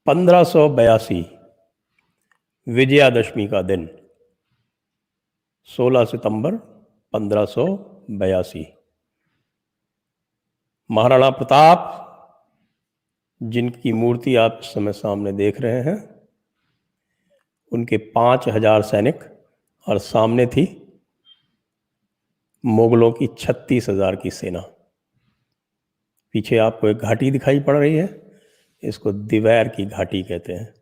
1582 विजयादशमी का दिन, 16 सितंबर 1582। महाराणा प्रताप, जिनकी मूर्ति आप इस समय सामने देख रहे हैं, उनके 5000 सैनिक और सामने थी मुगलों की 36,000 की सेना। पीछे आपको एक घाटी दिखाई पड़ रही है, इसको दिवैर की घाटी कहते हैं।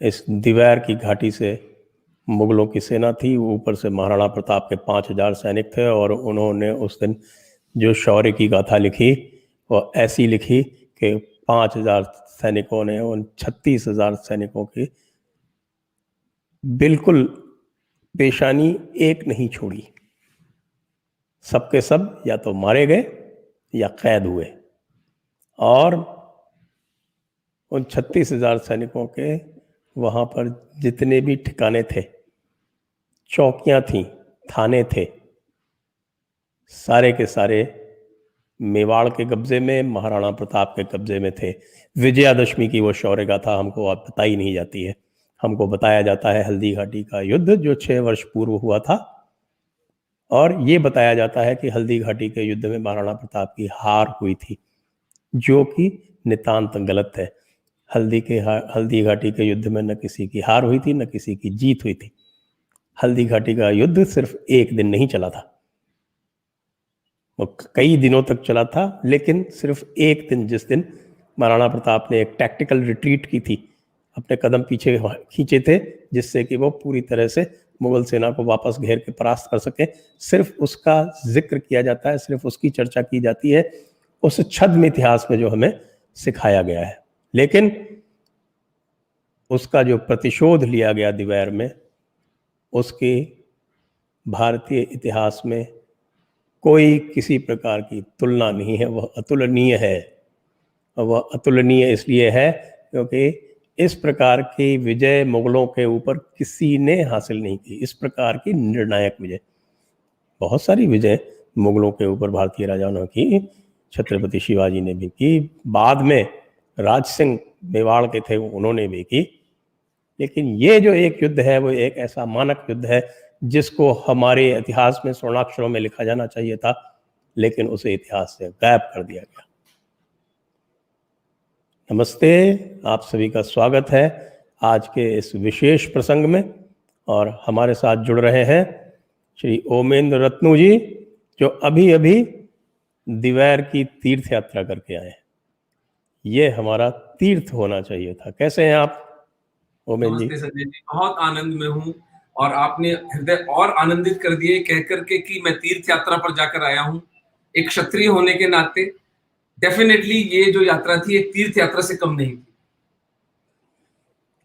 इस दिवैर की घाटी से मुगलों की सेना थी, ऊपर से महाराणा प्रताप के 5000 सैनिक थे, और उन्होंने उस दिन जो शौर्य की गाथा लिखी वो ऐसी लिखी कि 5000 सैनिकों ने उन 36,000 सैनिकों की बिल्कुल पेशानी एक नहीं छोड़ी। सबके सब या तो मारे गए या कैद हुए, और उन 36,000 सैनिकों के वहाँ पर जितने भी ठिकाने थे, चौकियाँ थीं, थाने थे, सारे के सारे मेवाड़ के कब्जे में, महाराणा प्रताप के कब्जे में थे। विजयादशमी की वो शौर्य गाथा हमको अब बताई नहीं जाती है। हमको बताया जाता है हल्दी घाटी का युद्ध जो 6 वर्ष पूर्व हुआ था, और ये बताया जाता है कि हल्दी घाटी के युद्ध में महाराणा प्रताप की हार हुई थी, जो कि नितांत गलत है। हल्दी घाटी के युद्ध में न किसी की हार हुई थी, न किसी की जीत हुई थी। हल्दी घाटी का युद्ध सिर्फ एक दिन नहीं चला था, वो कई दिनों तक चला था, लेकिन सिर्फ एक दिन, जिस दिन महाराणा प्रताप ने एक टैक्टिकल रिट्रीट की थी, अपने कदम पीछे खींचे थे, जिससे कि वो पूरी तरह से मुगल सेना को वापस घेर के परास्त कर सके, सिर्फ उसका जिक्र किया जाता है, सिर्फ उसकी चर्चा की जाती है उस छद्म इतिहास में जो हमें सिखाया गया है। लेकिन उसका जो प्रतिशोध लिया गया दिवैर में, उसकी भारतीय इतिहास में कोई किसी प्रकार की तुलना नहीं है। वह अतुलनीय है। वह अतुलनीय इसलिए है क्योंकि इस प्रकार की विजय मुगलों के ऊपर किसी ने हासिल नहीं की। इस प्रकार की निर्णायक विजय, बहुत सारी विजय मुगलों के ऊपर भारतीय राजाओं ने की, छत्रपति शिवाजी ने भी की, बाद में राज सिंह मेवाड़ के थे उन्होंने भी की, लेकिन ये जो एक युद्ध है वो एक ऐसा मानक युद्ध है जिसको हमारे इतिहास में स्वर्णाक्षरों में लिखा जाना चाहिए था, लेकिन उसे इतिहास से गायब कर दिया गया। नमस्ते, आप सभी का स्वागत है आज के इस विशेष प्रसंग में, और हमारे साथ जुड़ रहे हैं श्री ओमेंद्र रत्नू जी, जो अभी अभी दिवैर की तीर्थ यात्रा करके आए हैं। ये हमारा तीर्थ होना चाहिए था। कैसे हैं आप ओमेंद्र जी? नमस्ते संजय जी, बहुत आनंद में हूँ, और आपने हृदय और आनंदित कर दिए कहकर के कि मैं तीर्थ यात्रा पर जाकर आया हूँ। एक क्षत्रिय होने के नाते डेफिनेटली ये जो यात्रा थी एक तीर्थ यात्रा से कम नहीं थी।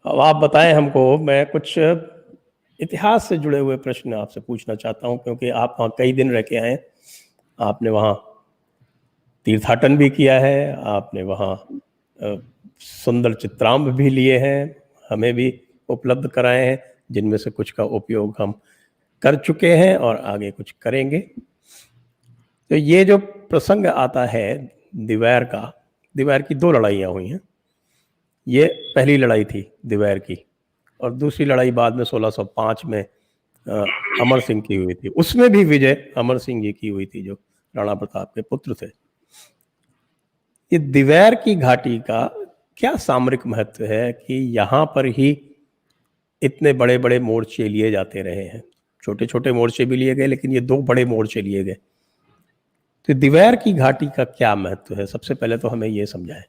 अब आप बताएं हमको, मैं कुछ इतिहास से जुड़े हुए प्रश्न आपसे पूछना चाहता हूं, क्योंकि आप वहाँ कई दिन रह के आए, आपने वहाँ तीर्थाटन भी किया है, आपने वहाँ सुंदर चित्रांब भी लिए हैं, हमें भी उपलब्ध कराए हैं, जिनमें से कुछ का उपयोग हम कर चुके हैं और आगे कुछ करेंगे। तो ये जो प्रसंग आता है दिवैर का, दिवैर की 2 लड़ाइयाँ हुई हैं। ये पहली लड़ाई थी दिवैर की, और दूसरी लड़ाई बाद में 1605 में अमर सिंह की हुई थी। उसमें भी विजय अमर सिंह जी की हुई थी, जो राणा प्रताप के पुत्र थे। ये दिवैर की घाटी का क्या सामरिक महत्व है कि यहाँ पर ही इतने बड़े बड़े मोर्चे लिए जाते रहे हैं? छोटे छोटे मोर्चे भी लिए गए, लेकिन ये 2 बड़े मोर्चे लिए गए। तो दिवैर की घाटी का क्या महत्व है? सबसे पहले तो हमें ये समझाएं।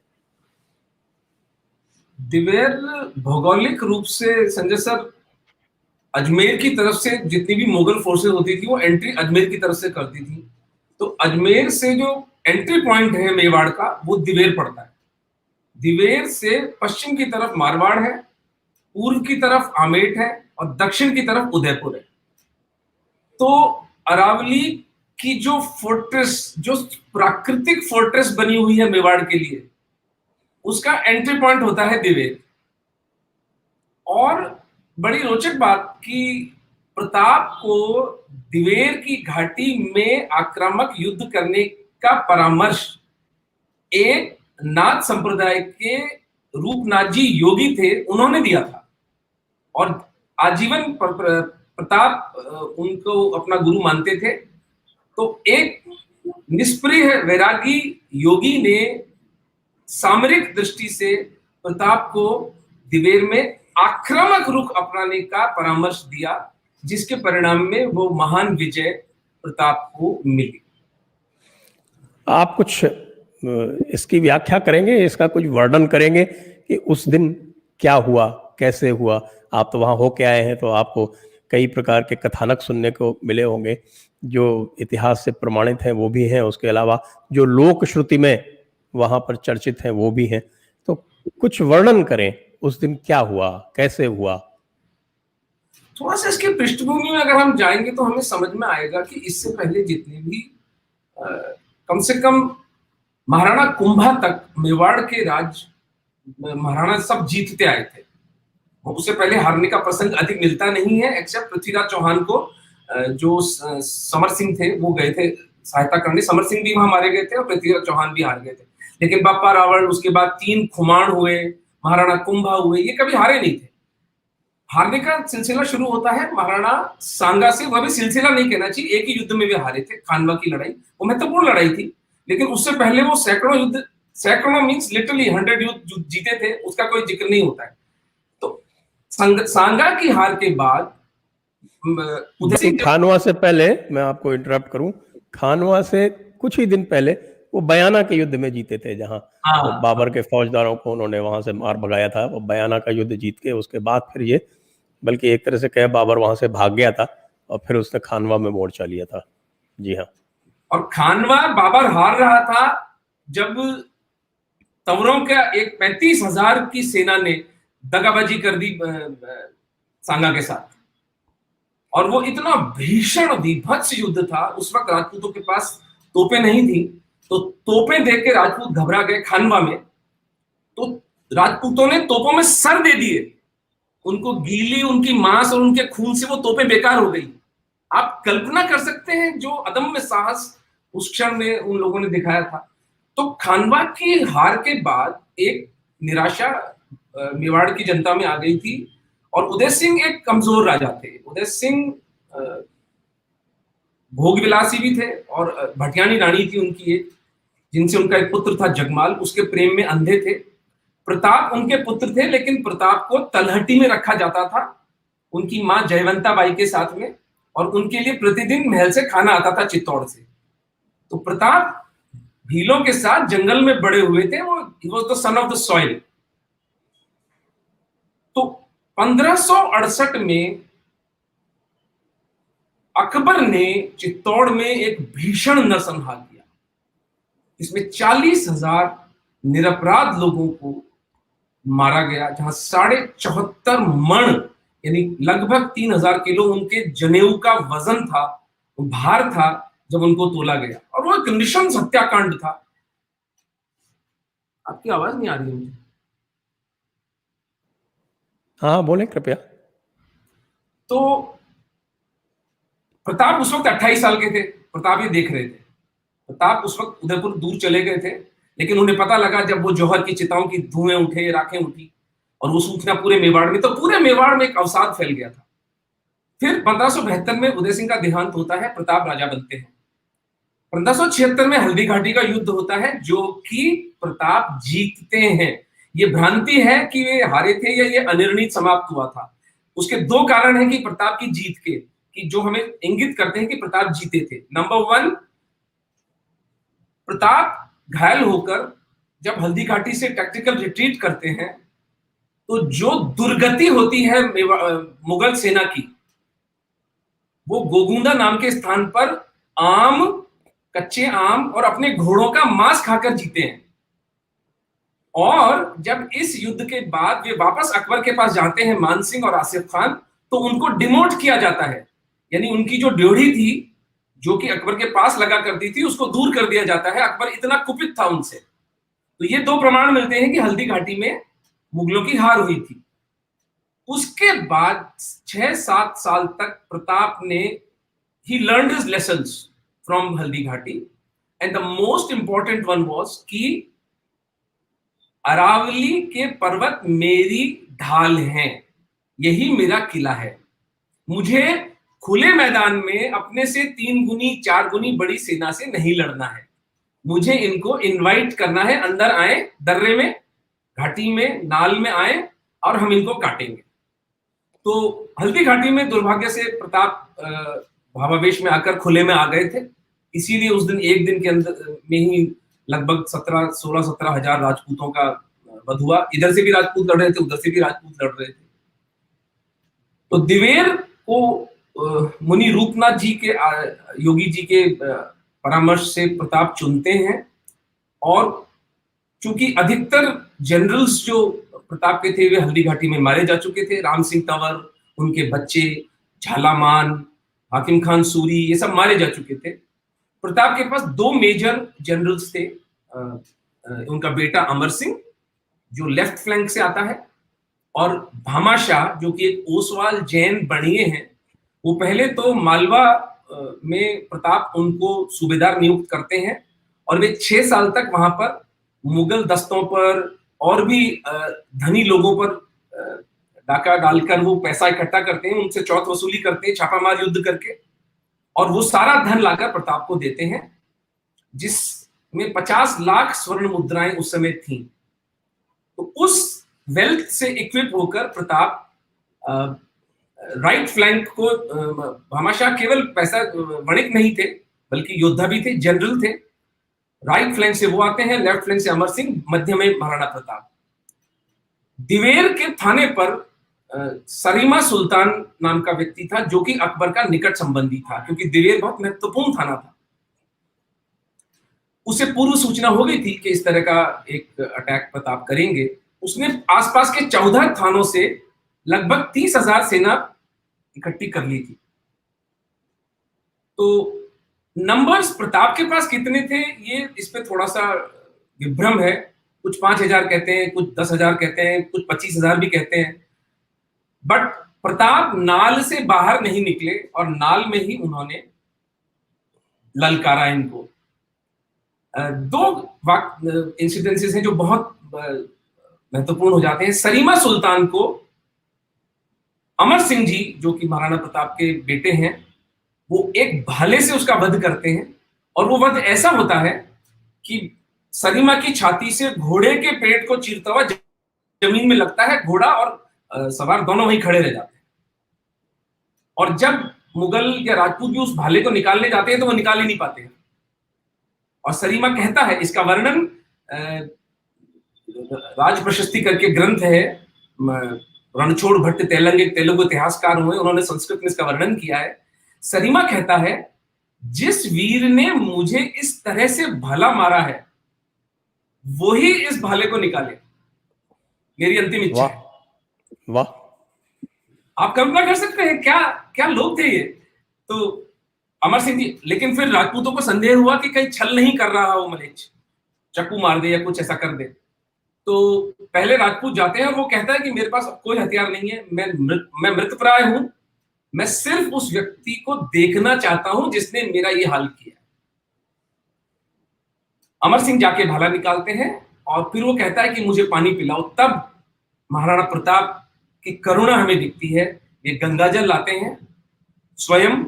दिवैर भौगोलिक रूप से संजय सर, अजमेर की तरफ से जितनी भी मुगल फोर्सेस होती थी वो एंट्री अजमेर की तरफ से करती थी। तो अजमेर से जो एंट्री पॉइंट है मेवाड़ का, वो दिवेर पड़ता है। दिवेर से पश्चिम की तरफ मारवाड़ है, पूर्व की तरफ आमेट है, और दक्षिण की तरफ उदयपुर है। तो अरावली की जो फोर्ट्रेस, जो प्राकृतिक फोर्ट्रेस बनी हुई है मेवाड़ के लिए, उसका एंट्री पॉइंट होता है दिवेर। और बड़ी रोचक बात कि प्रताप को दिवेर की घाटी में आक्रामक युद्ध करने का परामर्श एक नाथ संप्रदाय के रूपनाथ जी योगी थे, उन्होंने दिया था। और आजीवन प्रताप उनको अपना गुरु मानते थे। तो एक निष्प्रिय वैरागी योगी ने सामरिक दृष्टि से प्रताप को दिवेर में आक्रामक रुख अपनाने का परामर्श दिया, जिसके परिणाम में वो महान विजय प्रताप को मिली। आप कुछ इसकी व्याख्या करेंगे, इसका कुछ वर्णन करेंगे कि उस दिन क्या हुआ, कैसे हुआ? आप तो वहां होके आए हैं, तो आपको कई प्रकार के कथानक सुनने को मिले होंगे, जो इतिहास से प्रमाणित हैं वो भी हैं, उसके अलावा जो लोक श्रुति में वहां पर चर्चित हैं वो भी हैं। तो कुछ वर्णन करें, उस दिन क्या हुआ, कैसे हुआ? थोड़ा सा इसकी पृष्ठभूमि में अगर हम जाएंगे तो हमें समझ में आएगा कि इससे पहले जितने भी कम से कम महाराणा कुंभा तक मेवाड़ के राज महाराणा सब जीतते आए थे। उससे पहले हारने का प्रसंग अधिक मिलता नहीं है, एक्सेप्ट पृथ्वीराज चौहान को, जो समर सिंह थे वो गए थे सहायता करने। समर सिंह भी वहां मारे गए थे और पृथ्वीराज चौहान भी हार गए थे। लेकिन बापा रावण, उसके बाद 3 खुमाण हुए, महाराणा कुंभा हुए, ये कभी हारे नहीं थे। हारने का सिलसिला शुरू होता है महाराणा सांगा से। वह भी सिलसिला नहीं कहना चाहिए, एक ही युद्ध में वे हारे थे, खानवा की लड़ाई। वो महत्वपूर्ण लड़ाई थी, लेकिन उससे पहले वो सैकड़ों युद्ध, सैकड़ों मीन्स लिटरली 100 युद्ध जीते थे, उसका कोई जिक्र नहीं होता है। तो सांगा की हार के बाद उदय सिंह, खानवा से पहले मैं आपको इंटरप्ट करूं, खानवा से कुछ ही दिन पहले वो बयाना के युद्ध में जीते थे, जहां वो बाबर के फौजदारों को उन्होंने वहां से मार भगाया था। वो बयाना का युद्ध जीत के उसके बाद फिर ये, बल्कि एक तरह से कहे बाबर वहां से भाग गया था और फिर उसने खानवा में मोर्चा लिया था। जी हाँ। और खानवा बाबर हार रहा था जब तंवरों का एक 35,000 की सेना ने दगाबाजी कर दी सांगा के साथ। और वो इतना भीषण विभत्स युद्ध था। उस वक्त राजपूतों के पास तोपें नहीं थी, तो तोपें देख के राजपूत घबरा गए खानवा में। तो राजपूतों ने तोपों में सर दे दिए, उनको गीली उनकी मांस और उनके खून से वो तोपें बेकार हो गई। आप कल्पना कर सकते हैं जो अदम्य साहस उस क्षण में उन लोगों ने दिखाया था। तो खानवा की हार के बाद एक निराशा मेवाड़ की जनता में आ गई थी। और उदय सिंह एक कमजोर राजा थे। उदय सिंह भोगविलासी भी थे, और भटियानी रानी थी उनकी एक, जिनसे उनका एक पुत्र था जगमाल, उसके प्रेम में अंधे थे। प्रताप उनके पुत्र थे, लेकिन प्रताप को तलहटी में रखा जाता था उनकी मां जयवंता बाई के साथ में, और उनके लिए प्रतिदिन महल से खाना आता था चित्तौड़ से। तो प्रताप भीलों के साथ जंगल में बड़े हुए थे, वो he was the son of the soil. तो 1568 में अकबर ने चित्तौड़ में एक भीषण नरसंहार किया। इसमें 40,000 निरपराध लोगों को मारा गया, जहां 74.5 मण यानी लगभग 3,000 किलो उनके जनेऊ का वजन था, भार था, जब उनको तोला गया। और वो एक नृशंस हत्याकांड था। आपकी आवाज नहीं आ रही है मुझे। हाँ बोले कृपया। तो प्रताप उस वक्त 28 साल के थे। प्रताप ये देख रहे थे। प्रताप उस वक्त उदयपुर दूर चले गए थे, लेकिन उन्हें पता लगा जब वो जौहर की चिताओं की धुएं उठे, राखें उठी और वो सूचना पूरे मेवाड़ में, तो पूरे मेवाड़ में एक अवसाद फैल गया था। फिर 1572 में उदय सिंह का देहांत होता है, प्रताप राजा बनते हैं। 1576 में हल्दी घाटी का युद्ध होता है, जो कि प्रताप जीतते हैं। ये भ्रांति है कि वे हारे थे या ये अनिर्णित समाप्त हुआ था। उसके 2 कारण हैं कि प्रताप की जीत के, कि जो हमें इंगित करते हैं कि प्रताप जीते थे। नंबर 1, प्रताप घायल होकर जब हल्दी घाटी से टैक्टिकल रिट्रीट करते हैं, तो जो दुर्गति होती है मुगल सेना की, वो गोगुंदा नाम के स्थान पर आम, कच्चे आम और अपने घोड़ों का मांस खाकर जीते हैं। और जब इस युद्ध के बाद वे वापस अकबर के पास जाते हैं, मान सिंह और आसिफ खान, तो उनको डिमोट किया जाता है। यानी उनकी जो ड्योढ़ी थी, जो कि अकबर के पास लगा करती थी, उसको दूर कर दिया जाता है। अकबर इतना कुपित था उनसे। तो ये 2 प्रमाण मिलते हैं कि हल्दी घाटी में मुगलों की हार हुई थी। उसके बाद 6-7 साल तक प्रताप ने he learned his lessons from Haldi Ghati, and the most important one was कि अरावली के पर्वत मेरी ढाल हैं, यही मेरा किला है। मुझे खुले मैदान में अपने से 3 गुनी 4 गुनी बड़ी सेना से नहीं लड़ना है। मुझे इनको इनवाइट करना है, अंदर आए, दर्रे में, घाटी में, नाल में आए और हम इनको काटेंगे। तो हल्दी घाटी में दुर्भाग्य से प्रताप भावावेश में आकर खुले में आ गए थे, इसीलिए उस दिन एक दिन के अंदर में ही लगभग 16-17 हजार राजपूतों का वध हुआ। इधर से भी राजपूत लड़ रहे थे, उधर से भी राजपूत लड़ रहे थे। तो दिवेर को मुनि रूपनाथ जी के, योगी जी के परामर्श से प्रताप चुनते हैं, और चूंकि अधिकतर जनरल्स जो प्रताप के थे वे हल्दी घाटी में मारे जा चुके थे, राम सिंह तंवर, उनके बच्चे, झालामान, हाकिम खान सूरी, ये सब मारे जा चुके थे। प्रताप के पास 2 मेजर जनरल्स थे, उनका बेटा अमर सिंह जो लेफ्ट फ्लैंक से आता है, और भामाशाह जो कि एक ओसवाल जैन बणिए हैं। वो पहले तो मालवा में प्रताप उनको सूबेदार नियुक्त करते हैं, और वे 6 साल तक वहां पर मुगल दस्तों पर और भी धनी लोगों पर डाका डालकर वो पैसा इकट्ठा करते हैं, उनसे चौथ वसूली करते हैं, छापामार युद्ध करके, और वो सारा धन लाकर प्रताप को देते हैं, जिसमें 50 लाख स्वर्ण मुद्राएं उस समय थी। तो उस वेल्थ से इक्विप होकर प्रताप राइट फ्लैंक को, भामाशाह केवल पैसा वणिक नहीं थे बल्कि योद्धा भी थे, जनरल थे। राइट फ्लैंक से वो आते हैं, लेफ्ट फ्लैंक से अमर सिंह, मध्य में महाराणा प्रताप। दिवेर के थाने पर सरीमा सुल्तान नाम का व्यक्ति था, जो कि अकबर का निकट संबंधी था, क्योंकि दिवेर बहुत महत्वपूर्ण थाना था। उसे पूर्व सूचना हो गई थी कि इस तरह का एक अटैक प्रताप करेंगे। उसने आसपास के 14 थानों से लगभग 30,000 सेना इकट्ठी कर ली थी। तो नंबर्स प्रताप के पास कितने थे, ये इस पे थोड़ा सा विभ्रम है। कुछ 5,000 कहते हैं, कुछ 10,000 कहते हैं, कुछ 25,000 भी कहते हैं। बट प्रताप नाल से बाहर नहीं निकले, और नाल में ही उन्होंने ललकारा इनको। 2 इंसिडेंसेस हैं जो बहुत महत्वपूर्ण हो जाते हैं। सरीमा सुल्तान को अमर सिंह जी, जो कि महाराणा प्रताप के बेटे हैं, वो एक भाले से उसका वध करते हैं, और वो वध ऐसा होता है कि सरीमा की छाती से घोड़े के पेट को चीरता हुआ जमीन में लगता है, घोड़ा और सवार दोनों वहीं खड़े रह जाते हैं। और जब मुगल या राजपूत भी उस भाले को निकालने जाते हैं तो वो निकाल ही नहीं पाते हैं। और सरीमा कहता है, इसका वर्णन राज प्रशस्ति करके ग्रंथ है, रणछोड़ भट्ट तेलंग, एक तेलुगु इतिहासकार हुए, उन्होंने संस्कृत में इसका वर्णन किया है। सरीमा कहता है, जिस वीर ने मुझे इस तरह से भला मारा है, वही इस भाले को निकाले, मेरी अंतिम इच्छा है। वाह, आप कल्पना कर सकते हैं क्या क्या लोग थे ये। तो अमर सिंह जी, लेकिन फिर राजपूतों को संदेह हुआ कि कहीं छल नहीं कर रहा हो मलेच्छ, चाकू मार दे या कुछ ऐसा कर दे। तो पहले राजपूत जाते हैं और वो कहता है कि मेरे पास कोई हथियार नहीं है, मैं मृतप्राय हूं, मैं सिर्फ उस व्यक्ति को देखना चाहता हूं जिसने मेरा ये हाल किया। अमर सिंह जाके भाला निकालते हैं, और फिर वो कहता है कि मुझे पानी पिलाओ। तब महाराणा प्रताप की करुणा हमें दिखती है। ये गंगाजल लाते हैं स्वयं,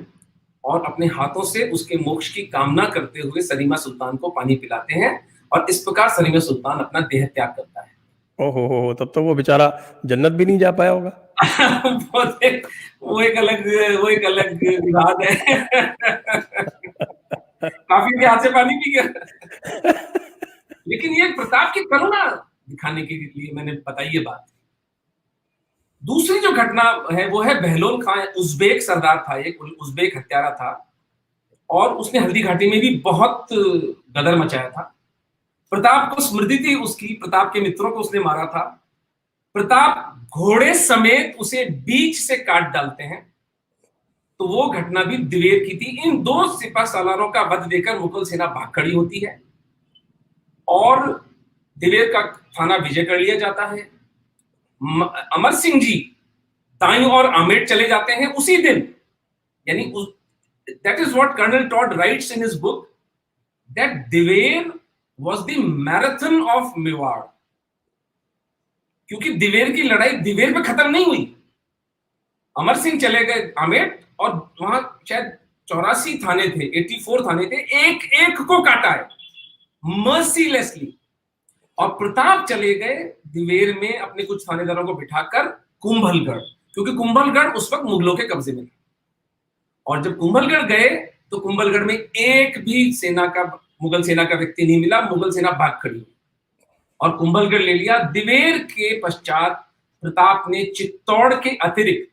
और अपने हाथों से उसके मोक्ष की कामना करते हुए सरीमा सुल्तान को पानी पिलाते हैं, और इस प्रकार सरीमा सुल्तान अपना देह त्याग करता है। ओहो, तब तो वो बेचारा जन्नत भी नहीं जा पाया होगा। वो एक अलग विवाद है। काफी के हाथ से पानी पी गया। लेकिन ये प्रताप की करुणा दिखाने के लिए मैंने बताई ये बात। दूसरी जो घटना है वो है बहलोल खां, उज़्बेक सरदार था, एक उज़्बेक हत्यारा था, और उसने हल्दी घाटी में भी बहुत गदर मचाया था। प्रताप को स्मृति थी उसकी, प्रताप के मित्रों को उसने मारा था। प्रताप घोड़े समेत उसे बीच से काट डालते हैं। तो वो घटना भी दिवेर की थी। इन 2 सिपा सालारों का वध देकर मुगल सेना भाग खड़ी होती है, और दिवेर का थाना विजय कर लिया जाता है। अमर सिंह जी दाईं और आमेर चले जाते हैं उसी दिन। यानी that is what Colonel Tod writes in his book, that Dewair was the marathon of Mewar. क्योंकि दिवेर की लड़ाई दिवेर पे खत्म नहीं हुई। अमर सिंह चले गए आमेर और वहां शायद 84 थाने थे, 84 थाने थे, एक एक को काटा है मर्सीलेसली। और प्रताप चले गए दिवेर में अपने कुछ थानेदारों को बिठाकर कुंभलगढ़, क्योंकि कुंभलगढ़ उस वक्त मुगलों के कब्जे में था। और जब कुंभलगढ़ गए तो कुंभलगढ़ में एक भी मुगल सेना का व्यक्ति नहीं मिला, मुगल सेना भाग खड़ी और कुंभलगढ़ ले लिया। दिवेर के पश्चात प्रताप ने चित्तौड़ के अतिरिक्त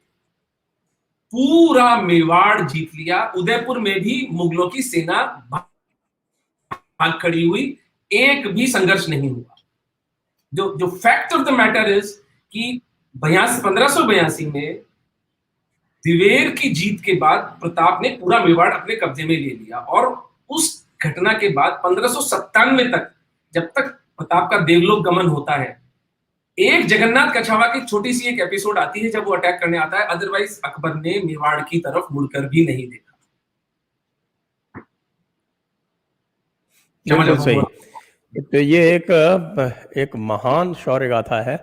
पूरा मेवाड़ जीत लिया। उदयपुर में भी मुगलों की सेना भाग खड़ी हुई, एक भी संघर्ष नहीं हुआ। जो fact of the matter is कि 1582 में दिवेर की जीत के बाद प्रताप ने पूरा मेवाड़ अपने कब्जे में ले लिया। और उस घटना के बाद 1597 तक, जब तक प्रताप का देवलोक गमन होता है, एक जगन्नाथ कछावा की छोटी सी एक एपिसोड आती है जब वो अटैक करने आता है, अदरवाइज अकबर ने मेवाड़ की तरफ मुड़कर भी नहीं देखा। बिल्कुल सही। तो ये एक महान शौर्य गाथा है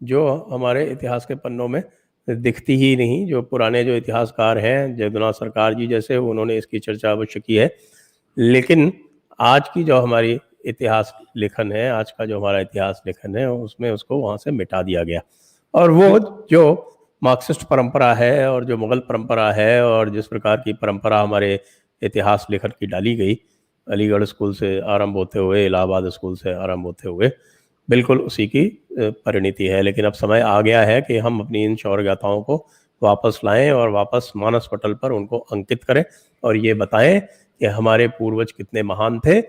जो हमारे इतिहास के पन्नों में दिखती ही नहीं। जो पुराने जो इतिहासकार हैं, जयद्रनाथ सरकार जी जैसे, उन्होंने इसकी चर्चा अवश्य की है, लेकिन आज की जो हमारी इतिहास लेखन है, आज का जो हमारा इतिहास लेखन है, उसमें उसको वहाँ से मिटा दिया गया। और वो जो मार्क्सिस्ट परंपरा है और जो मुगल परंपरा है और जिस प्रकार की परंपरा हमारे इतिहास लेखन की डाली गई, अलीगढ़ स्कूल से आरंभ होते हुए, इलाहाबाद स्कूल से आरंभ होते हुए, बिल्कुल उसी की परिणति है। लेकिन अब समय आ गया है कि हम अपनी इन शौर्य गाथाओं को वापस लाएं और वापस मानस पटल पर उनको अंकित करें और ये बताएं कि हमारे पूर्वज कितने महान थे।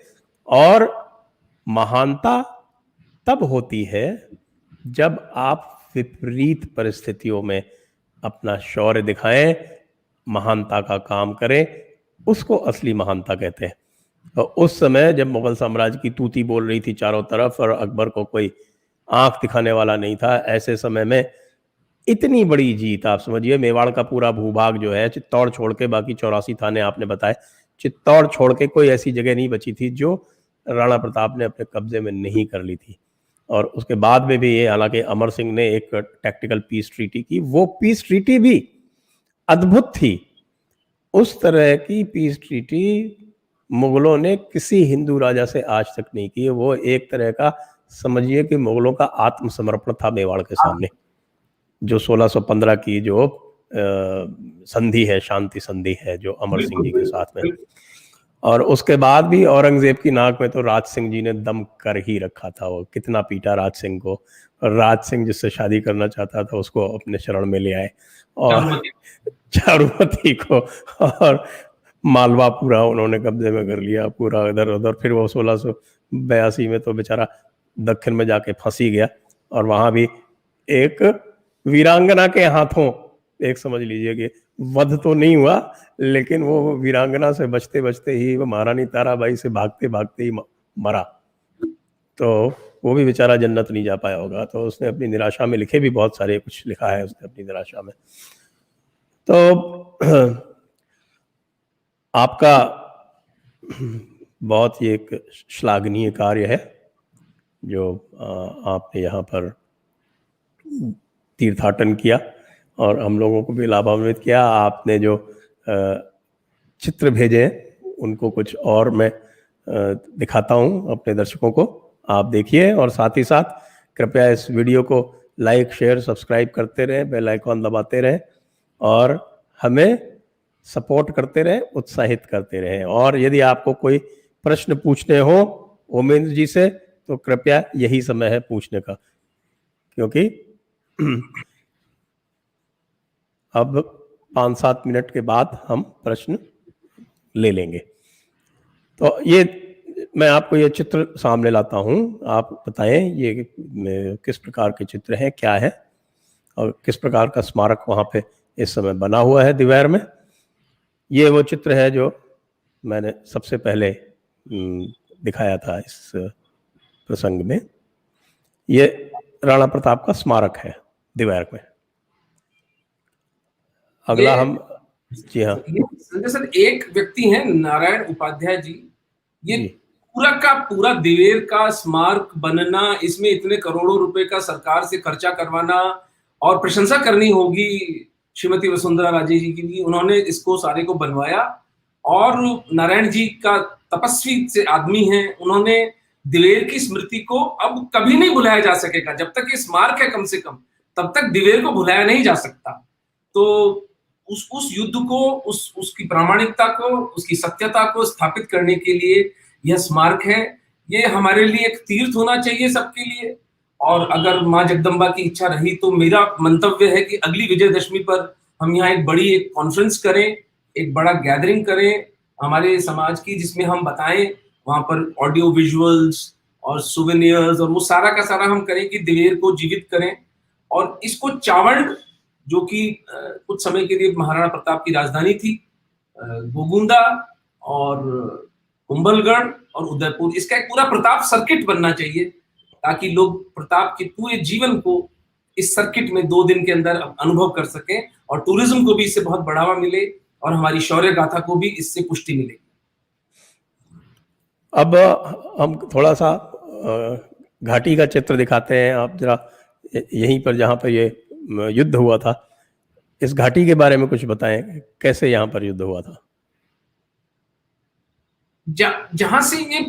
और महानता तब होती है जब आप विपरीत परिस्थितियों में अपना शौर्य दिखाएं, महानता का काम करें, उसको असली महानता कहते हैं। तो उस समय जब मुगल साम्राज्य की तूती बोल रही थी चारों तरफ और अकबर को कोई आंख दिखाने वाला नहीं था, ऐसे समय में इतनी बड़ी जीत, आप समझिए मेवाड़ का पूरा भूभाग जो है, चित्तौड़ छोड़ के बाकी 84 थाने आपने बताए, चित्तौड़ छोड़ के कोई ऐसी जगह नहीं बची थी जो राणा प्रताप ने अपने कब्जे में नहीं कर ली थी। और उसके बाद में भी ये, हालांकि अमर सिंह ने एक टैक्टिकल पीस ट्रीटी की, वो पीस ट्रीटी भी अद्भुत थी। उस तरह की पीस ट्रीटी मुगलों ने किसी हिंदू राजा से आज तक नहीं की है। वो एक तरह का, समझिए कि मुगलों का आत्मसमर्पण था मेवाड़ के सामने। जो 1615 की जो संधि है, शांति संधि है, जो अमर सिंह जी के साथ में, और उसके बाद भी औरंगजेब की नाक में तो राज सिंह जी ने दम कर ही रखा था। वो कितना पीटा राज सिंह को, और राज सिंह जिससे शादी करना चाहता था उसको अपने शरण में ले आए, और चारुमती को, और मालवा पूरा उन्होंने कब्जे में कर लिया, पूरा इधर उधर। फिर वो 1682 में तो बेचारा दक्षिण में जाके फंसी गया, और वहां भी एक वीरांगना के हाथों, एक समझ लीजिए कि वध तो नहीं हुआ, लेकिन वो वीरांगना से बचते बचते ही वो महारानी ताराबाई से भागते भागते ही मरा। तो वो भी बेचारा जन्नत नहीं जा पाया होगा। तो उसने अपनी निराशा में लिखे भी बहुत सारे, कुछ लिखा है उसने अपनी निराशा में। तो आपका बहुत ही एक श्लाघनीय कार्य है जो आपने यहाँ पर तीर्थाटन किया और हम लोगों को भी लाभान्वित किया। आपने जो चित्र भेजे हैं उनको कुछ और मैं दिखाता हूँ अपने दर्शकों को, आप देखिए। और साथ ही साथ कृपया इस वीडियो को लाइक, शेयर, सब्सक्राइब करते रहें, बेल आइकॉन दबाते रहें और हमें सपोर्ट करते रहें, उत्साहित करते रहें। और यदि आपको कोई प्रश्न पूछने हो ओमेंद्र जी से, तो कृपया यही समय है पूछने का, क्योंकि अब 5-7 मिनट के बाद हम प्रश्न ले लेंगे। तो ये मैं आपको ये चित्र सामने लाता हूँ, आप बताएं ये किस प्रकार के चित्र हैं, क्या है, और किस प्रकार का स्मारक वहाँ पे इस समय बना हुआ है दिवैर में। ये वो चित्र है जो मैंने सबसे पहले दिखाया था इस प्रसंग में। ये राणा प्रताप का स्मारक है दिवैर में। अगला हम, जी हाँ संजय सर, एक व्यक्ति हैं नारायण उपाध्याय जी, ये पूरा का पूरा दिवेर का स्मारक बनना, इसमें इतने करोड़ों रुपए का सरकार से खर्चा करवाना, और प्रशंसा करनी होगी श्रीमती वसुंधरा राजे जी की, उन्होंने इसको सारे को बनवाया। और नारायण जी का तपस्वी से आदमी है, उन्होंने दिवेर की स्मृति को अब कभी नहीं भुलाया जा सकेगा। जब तक ये स्मारक है कम से कम, तब तक दिवेर को भुलाया नहीं जा सकता। तो उस युद्ध को, उसकी प्रामाणिकता को, उसकी सत्यता को स्थापित करने के लिए यह स्मारक है। ये हमारे लिए एक तीर्थ होना चाहिए सबके लिए। और अगर माँ जगदम्बा की इच्छा रही तो मेरा मंतव्य है कि अगली विजयदशमी पर हम यहाँ एक बड़ी एक कॉन्फ्रेंस करें, एक बड़ा गैदरिंग करें हमारे समाज की, जिसमें हम बताएं, वहां पर ऑडियो विजुअल्स और सुवेनियर्स और वो सारा का सारा हम करें कि दिवेर को जीवित करें। और इसको चावंड, जो कि कुछ समय के लिए महाराणा प्रताप की राजधानी थी, गोगुंदा और कुंभलगढ़ और उदयपुर, इसका एक पूरा प्रताप सर्किट बनना चाहिए, ताकि लोग प्रताप के पूरे जीवन को इस सर्किट में 2 दिन के अंदर अनुभव कर सकें, और टूरिज्म को भी इससे बहुत बढ़ावा मिले, और हमारी शौर्य गाथा को भी इससे पुष्टि मिलेगी। अब हम थोड़ा सा घाटी का चित्र दिखाते हैं। आप जरा यहीं पर जहाँ पर ये युद्ध हुआ था, इस घाटी के बारे में कुछ बताएं, कैसे यहाँ पर युद्ध हुआ था? जहां से ये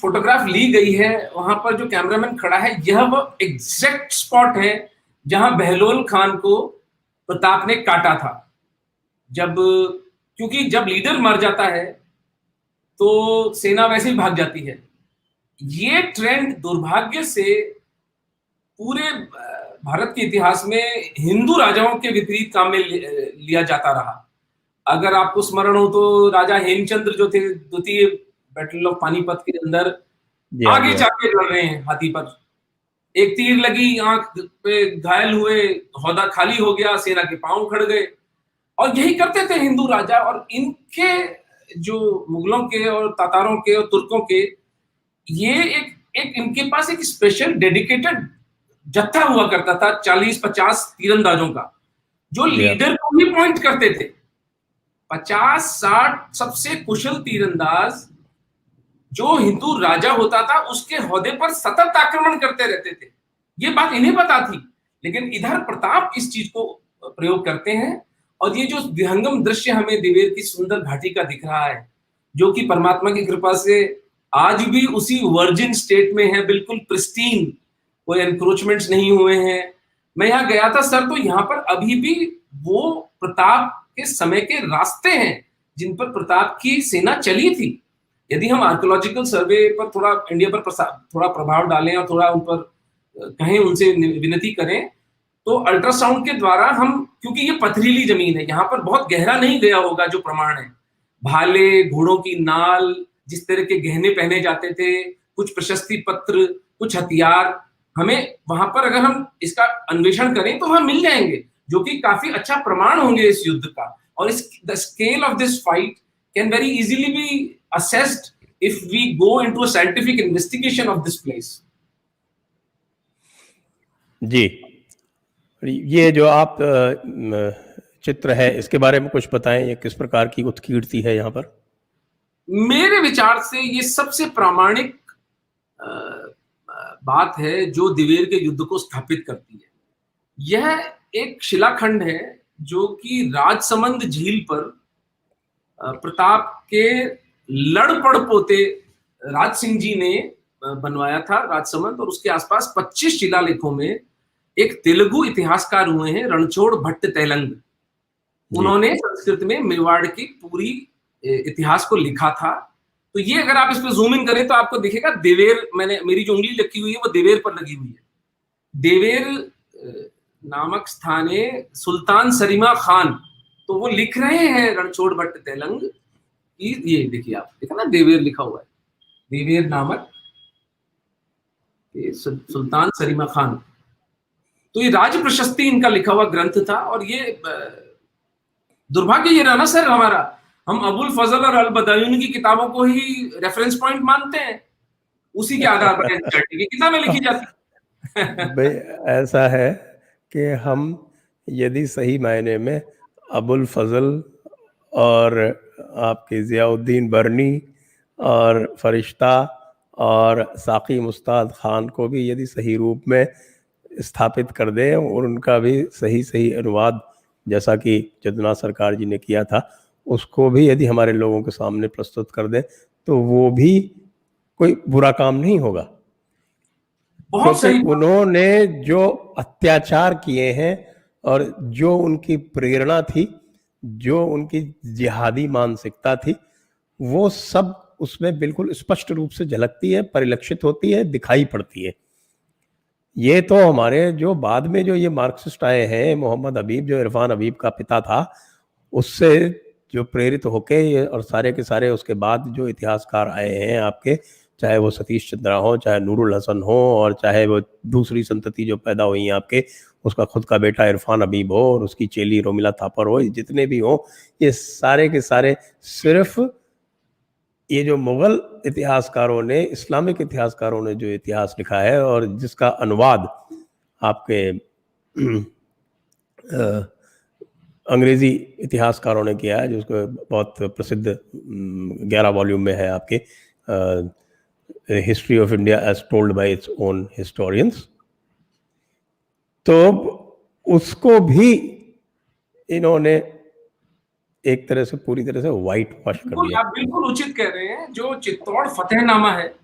फोटोग्राफ ली गई है, वहां पर जो कैमरामैन खड़ा है, यह वो एग्जैक्ट स्पॉट है जहां बहलोल खान को प्रताप ने काटा था। क्योंकि जब लीडर मर जाता है तो सेना वैसे ही भाग जाती है। ये ट्रेंड दुर्भाग्य से पूरे भारत के इतिहास में हिंदू राजाओं के विपरीत काम में लिया जाता रहा। अगर आपको स्मरण हो तो राजा हेमचंद्र जो थे, द्वितीय बैटल ऑफ पानीपत के अंदर आगे जाके लड़ रहे हैं हाथी पर, एक तीर लगी, आंख पे घायल हुए, हौदा खाली हो गया, सेना के पांव उखड़ गए। और यही करते थे हिंदू राजा। और इनके जो मुगलों के और तातारों के और तुर्कों के, ये एक इनके पास एक स्पेशल डेडिकेटेड जत्था हुआ करता था 40-50 तीरंदाजों का, जो लीडर को भी पॉइंट करते थे। 50-60 सबसे कुशल तीरंदाज जो हिंदू राजा होता था, उसके ओहदे पर सतत आक्रमण करते रहते थे। ये बात इन्हें पता थी, लेकिन इधर प्रताप इस चीज को प्रयोग करते हैं। और ये जो विहंगम दृश्य हमें दिवेर की सुंदर घाटी का दिख रहा है, जो कि परमात्मा की कृपा से आज भी उसी वर्जिन स्टेट में है, बिल्कुल प्रिस्टीन, कोई एनक्रोचमेंट्स नहीं हुए हैं। मैं यहाँ गया था सर, तो यहाँ पर अभी भी वो प्रताप के समय के रास्ते हैं जिन पर प्रताप की सेना चली थी। यदि हम आर्कियोलॉजिकल सर्वे पर थोड़ा इंडिया पर थोड़ा प्रभाव डालें और थोड़ा उन पर कहें, उनसे विनती करें, तो अल्ट्रासाउंड के द्वारा हम, क्योंकि ये पथरीली जमीन है, यहाँ पर बहुत गहरा नहीं गया होगा जो प्रमाण है, भाले, घोड़ों की नाल, जिस तरह के गहने पहने जाते थे, कुछ प्रशस्ति पत्र, कुछ हथियार, हमें वहां पर अगर हम इसका अन्वेषण करें तो हम मिल जाएंगे, जो कि काफी अच्छा प्रमाण होंगे इस युद्ध का। और the scale of this fight can very easily B assessed if we go into a scientific investigation of this place. जी, ये जो आप चित्र है, इसके बारे में कुछ बताएं, ये किस प्रकार की उत्कीर्ति है यहाँ पर? मेरे विचार से ये सबसे प्रामाणिक बात है जो दिवेर के युद्ध को स्थापित करती है। यह एक शिलाखंड है जो कि राजसमंद झील पर प्रताप के लड़पड़ पोते राज सिंह जी ने बनवाया था राजसमंद, और उसके आसपास 25 शिलालेखों में एक तेलुगु इतिहासकार हुए हैं रणछोड़ भट्ट तेलंग, उन्होंने संस्कृत में मेवाड़ की पूरी इतिहास को लिखा था। तो ये अगर आप इस पे जूम इन करें तो आपको दिखेगा देवेर, मेरी जो उंगली लगी हुई है वो देवेर पर लगी हुई है। देवेर नामक स्थाने सुल्तान सरीमा खान, तो वो लिख रहे हैं रणछोड़ भट्ट तेलंग, ये देखिए, आप देखा ना देवेर लिखा हुआ है, देवेर नामक सुल्तान सरीमा खान। तो ये राज प्रशस्ति इनका लिखा हुआ ग्रंथ था। और ये दुर्भाग्य ये रहा ना सर हमारा, हम अबुल फजल और अल बदायून की किताबों को ही रेफरेंस पॉइंट मानते हैं, उसी के आधार पर की किताबें लिखी जाती भाई ऐसा है कि हम यदि सही मायने में अबुल फजल और आपके जियाउद्दीन बरनी और फरिश्ता और साकी मुस्ताद खान को भी यदि सही रूप में स्थापित कर दें और उनका भी सही सही अनुवाद, जैसा कि जदुनाथ सरकार जी ने किया था, उसको भी यदि हमारे लोगों के सामने प्रस्तुत कर दें तो वो भी कोई बुरा काम नहीं होगा। बहुत क्योंकि सही। उन्होंने जो अत्याचार किए हैं और जो उनकी प्रेरणा थी, जो उनकी जिहादी मानसिकता थी, वो सब उसमें बिल्कुल स्पष्ट रूप से झलकती है, परिलक्षित होती है, दिखाई पड़ती है। ये तो हमारे जो बाद में जो ये मार्क्सिस्ट आए हैं, मोहम्मद हबीब जो इरफान हबीब का पिता था, उससे जो प्रेरित होके ये और सारे के सारे उसके बाद जो इतिहासकार आए हैं आपके, चाहे वो सतीश चंद्रा हो, चाहे नूरुल हसन हो, और चाहे वो दूसरी संतति जो पैदा हुई है आपके, उसका खुद का बेटा इरफान हबीब हो और उसकी चेली रोमिला थापर हो, जितने भी हो, ये सारे के सारे सिर्फ ये जो मुगल इतिहासकारों ने, इस्लामिक इतिहासकारों ने जो इतिहास लिखा है और जिसका अनुवाद आपके अंग्रेजी इतिहासकारों ने किया है, जिसको बहुत प्रसिद्ध 11 वॉल्यूम में है आपके, history of India as told by its own historians, तो उसको भी इन्होंने एक तरह से पूरी तरह से व्हाइट वॉश कर दिया। आप बिल्कुल उचित कह रहे हैं। जो चित्तौड़ फतेहनामा है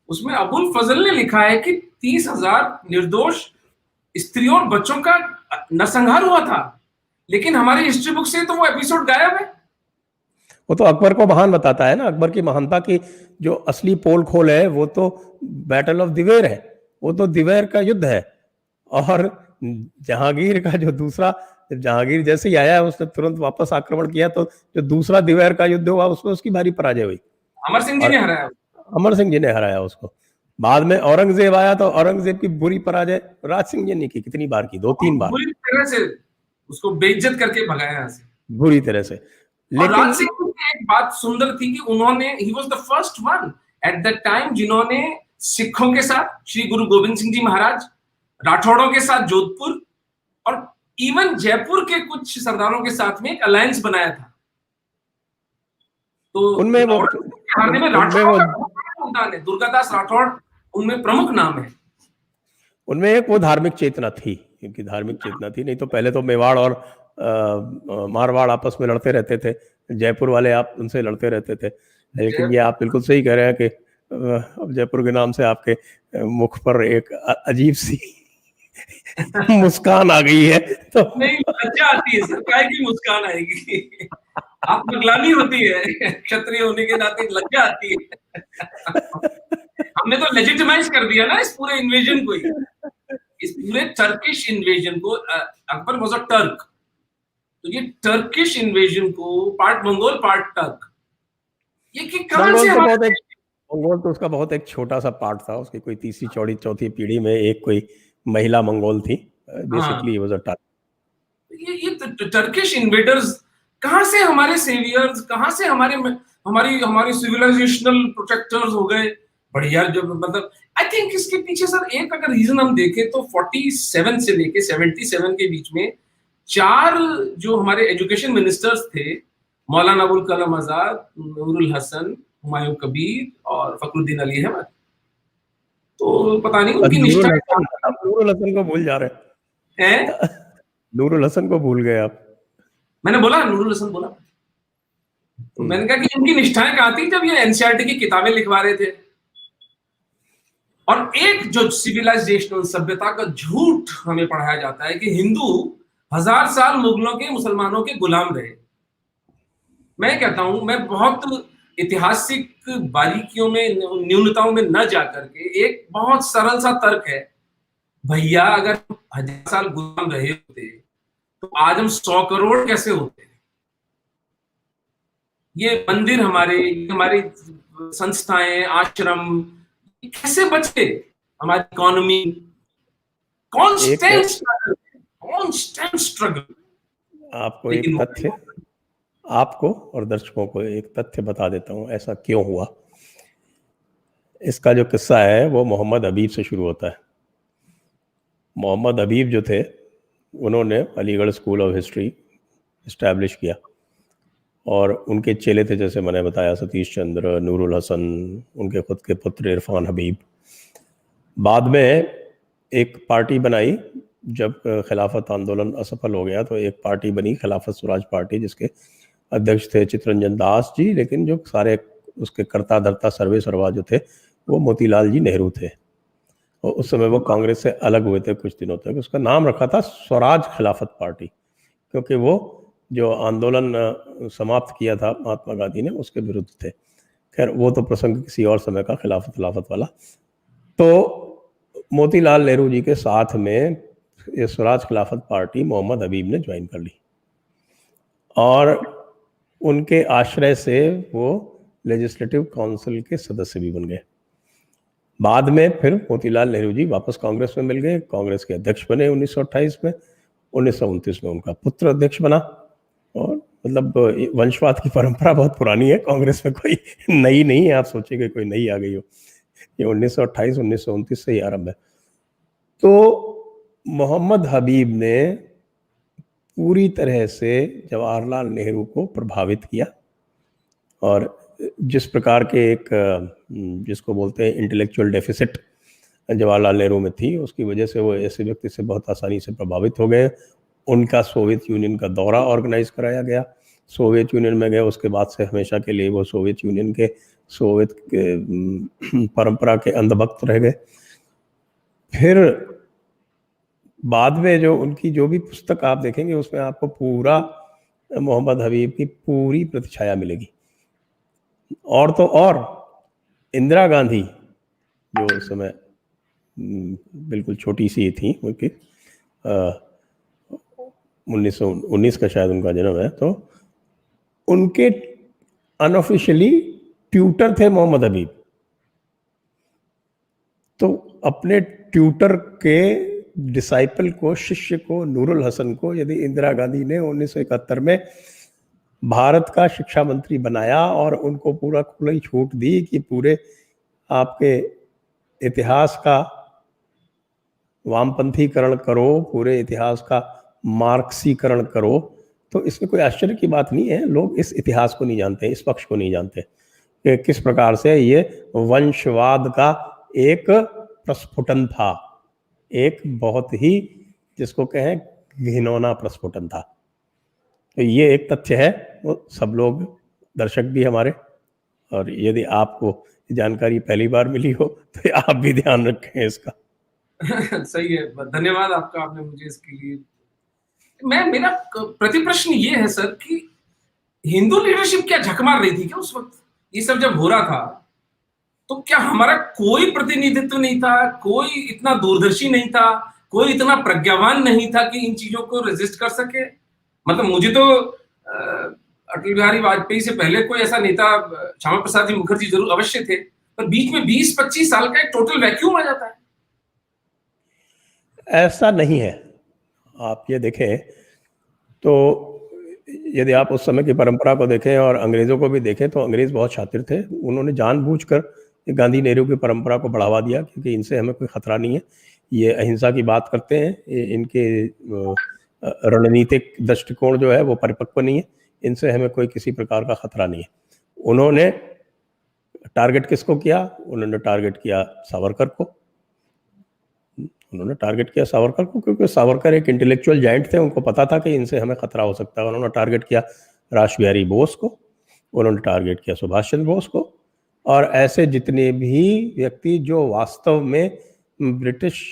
उसमें अबुल फजल ने लिखा है कि 30,000 निर्दोष स्त्रियों और बच्चों का नरसंहार हुआ था, लेकिन हमारी हिस्ट्री बुक से तो वो एपिसोड गायब है। वो तो अकबर को महान बताता है ना, अकबर की महानता की जो असली पोल खोल है वो तो बैटल ऑफ दिवेर है, वो तो दिवेर का युद्ध है। और जहांगीर का जो दूसरा, जहांगीर जैसे ही आया उसने तुरंत वापस आक्रमण किया, तो जो दूसरा दिवेर का युद्ध हुआ उसमें उसकी भारी पराजय हुई, अमर सिंह जी ने हराया। अमर सिंह जी ने हराया उसको। बाद में औरंगजेब आया तो औरंगजेब की बुरी पराजय राज सिंह जी ने की, कितनी बार की, 2-3 बार, बुरी तरह से उसको बेइज्जत करके भगाया यहाँ से, बुरी तरह से। और लेकिन राज सिंह की एक बात सुंदर थी कि उन्होंने, he was the first one at that time जिन्होंने सिखों के साथ, श्री गुरु गोविंद सिंह जी महाराज, राठौड़ों के साथ जोधपुर और इवन जयपुर के कुछ सरदारों के साथ में एक अलायंस बनाया था। तो उनमें वो हारने में राठौड़ का बहुत बड़ा योगदान है। दुर्गादास राठौड़ उनमें प्रमुख नाम है। उनमें एक वो धार्मिक चेतना थी, क्योंकि धार्मिक चेतना थी, नहीं तो पहले तो मेवाड़ और मारवाड़ आपस में लड़ते रहते थे, जयपुर वाले आप उनसे लड़ते रहते थे। लेकिन ये आप बिल्कुल सही कह रहे हैं कि अब जयपुर के नाम से आपके मुख पर एक अजीब सी मुस्कान आ गई है, तो नहीं, लज्जा आती है सर, काय की मुस्कान आएगी, आत्मग्लानि होती है, क्षत्रिय होने के नाते लज्जा आती है। हमने तो लेजिटिमाइज कर दिया ना इस पूरे इन्वेजन को ही, इस पूरे टर्किश इन्वेजन को। अकबर वाज अ टर्क, तो ये टर्किश इन्वेजन को पार्ट मंगोल पार्ट टर्क, ये कि कहां से हमारे, मंगोल तो उसका बहुत एक छोटा सा पार्ट था, उसकी कोई तीसरी चौथी पीढ़ी में एक कोई महिला मंगोल थी, बेसिकली वाज अ टर्क। ये टर्किश इन्वेडर्स कहां से हमारे सेवियर्स, कहां से हमारे हमारी हमारी सिविलाइजेशनल प्रोटेक्टर्स हो गए। बढ़िया, जो मतलब आई थिंक इसके पीछे सर एक अगर रीजन हम देखें तो 47 से लेके 77 के बीच में 4 जो हमारे एजुकेशन मिनिस्टर्स थे, मौलाना अबुल कलाम आजाद, नूरुल हसन, हुमायूं कबीर और फखरुद्दीन अली अहमद, तो पता नहीं उनकी निष्ठा। नूरुल हसन को भूल जा रहे हैं। नूरुल हसन को भूल गए आप। मैंने बोला नूरुल हसन बोला, तो मैंने कहा कि इनकी निष्ठाएं कहां थी जब ये एनसीईआरटी की किताबें लिखवा रहे थे। और एक जो सिविलाइजेशनल सभ्यता का झूठ हमें पढ़ाया जाता है कि हिंदू 1000 साल मुगलों के, मुसलमानों के गुलाम रहे। मैं कहता हूं, मैं बहुत ऐतिहासिक बारीकियों में, न्यूनताओं में न जाकर के एक बहुत सरल सा तर्क है, भैया अगर 1000 साल गुलाम रहे होते तो आज हम 100 करोड़ कैसे होते। ये मंदिर हमारी संस्थाएं, आश्रम कैसे बचे, हमारी इकोनॉमी कांस्टेंट स्ट्रगल। आपको एक तथ्य, आपको और दर्शकों को एक तथ्य बता देता हूं ऐसा क्यों हुआ। इसका जो किस्सा है वो मोहम्मद हबीब से शुरू होता है। मोहम्मद हबीब जो थे, उन्होंने Aligarh school of history establish किया और उनके चेले थे, जैसे मैंने बताया, सतीश चंद्र, नूरुल हसन, उनके खुद के पुत्र इरफान हबीब। बाद में एक पार्टी बनाई, जब खिलाफत आंदोलन असफल हो गया तो एक पार्टी बनी, खिलाफत स्वराज पार्टी, जिसके अध्यक्ष थे चित्तरंजन दास जी, लेकिन जो सारे उसके कर्ता धर्ता सर्वे सर्वा जो थे वो मोतीलाल जी नेहरू थे। और उस समय वो कांग्रेस से अलग हुए थे कुछ दिनों तक। उसका नाम रखा था स्वराज खिलाफत पार्टी, क्योंकि वो जो आंदोलन समाप्त किया था महात्मा गांधी ने, उसके विरुद्ध थे। खैर वो तो प्रसंग किसी और समय का, खिलाफत वाला। तो मोतीलाल नेहरू जी के साथ में ये स्वराज खिलाफत पार्टी मोहम्मद हबीब ने ज्वाइन कर ली, और उनके आश्रय से वो लेजिस्लेटिव काउंसिल के सदस्य भी बन गए। बाद में फिर मोतीलाल नेहरू जी वापस कांग्रेस में मिल गए, कांग्रेस के अध्यक्ष बने 1928 में। 1929 में उनका पुत्र अध्यक्ष बना। और मतलब वंशवाद की परंपरा बहुत पुरानी है, कांग्रेस में कोई नई नहीं है, आप सोचेंगे कोई नई आ गई हो। ये 1928 1929 से ही आरंभ है। तो मोहम्मद हबीब ने पूरी तरह से जवाहरलाल नेहरू को प्रभावित किया, और जिस प्रकार के एक जिसको बोलते हैं इंटेलेक्चुअल डेफिसिट जवाहरलाल नेहरू में थी, उसकी वजह से वो ऐसे व्यक्ति से बहुत आसानी से प्रभावित हो गए। उनका सोवियत यूनियन का दौरा ऑर्गेनाइज कराया गया, सोवियत यूनियन में गए। उसके बाद से हमेशा के लिए वो सोवियत यूनियन के सोवियत के परंपरा के अंधभक्त रह गए। फिर बाद में जो उनकी जो भी पुस्तक आप देखेंगे, उसमें आपको पूरा मोहम्मद हबीब की पूरी प्रतिछाया मिलेगी। और तो और इंदिरा गांधी, जो उस समय बिल्कुल छोटी सी थी, उनकी 1919 का शायद उनका जन्म है, तो उनके अनऑफिशियली ट्यूटर थे मोहम्मद हबीब। तो अपने ट्यूटर के डिसाइपल को, शिष्य को, नूरुल हसन को, यदि इंदिरा गांधी ने 1971 में भारत का शिक्षा मंत्री बनाया और उनको पूरा खुली छूट दी कि पूरे आपके इतिहास का वामपंथीकरण करो, पूरे इतिहास का मार्क्सीकरण करो, तो इसमें कोई आश्चर्य की बात नहीं है। लोग इस इतिहास को नहीं जानते, इस पक्ष को नहीं जानते कि किस प्रकार से ये वंशवाद का एक प्रस्फुटन था, एक बहुत ही, जिसको कहें, घिनौना प्रस्फुटन था। तो ये एक तथ्य है, वो सब लोग, दर्शक भी हमारे, और यदि आपको जानकारी पहली बार मिली हो तो आप भी ध्यान रखें इसका। सही है, धन्यवाद आपका, आपने मुझे इसके लिए। मेरा प्रति प्रश्न ये है सर कि हिंदू लीडरशिप क्या झक मार रही थी क्या उस वक्त, ये सब जब हो रहा था? तो क्या हमारा कोई प्रतिनिधित्व नहीं था, कोई इतना दूरदर्शी नहीं था, कोई इतना प्रज्ञावान नहीं था कि इन चीजों को रेजिस्ट कर सके? मतलब मुझे तो अटल बिहारी वाजपेयी से पहले कोई ऐसा नेता, श्यामा प्रसाद जी मुखर्जी जरूर अवश्य थे, पर बीच में 20-25 साल का एक टोटल वैक्यूम आ जाता है। ऐसा नहीं है। आप ये देखें तो यदि आप उस समय की परंपरा को देखें और अंग्रेजों को भी देखें, तो अंग्रेज बहुत शातिर थे। उन्होंने जानबूझकर गांधी नेहरू की परंपरा को बढ़ावा दिया, क्योंकि इनसे हमें कोई खतरा नहीं है, ये अहिंसा की बात करते हैं, इनके रणनीतिक दृष्टिकोण जो है वो परिपक्व नहीं है, इनसे हमें कोई किसी प्रकार का खतरा नहीं है। उन्होंने टारगेट किसको किया? उन्होंने टारगेट किया सावरकर को। उन्होंने टारगेट किया सावरकर को, क्योंकि सावरकर एक इंटेलेक्चुअल जाइंट थे, उनको पता था कि इनसे हमें खतरा हो सकता है। उन्होंने टारगेट किया रास बिहारी बोस को, उन्होंने टारगेट किया सुभाष चंद्र बोस को, और ऐसे जितने भी व्यक्ति जो वास्तव में ब्रिटिश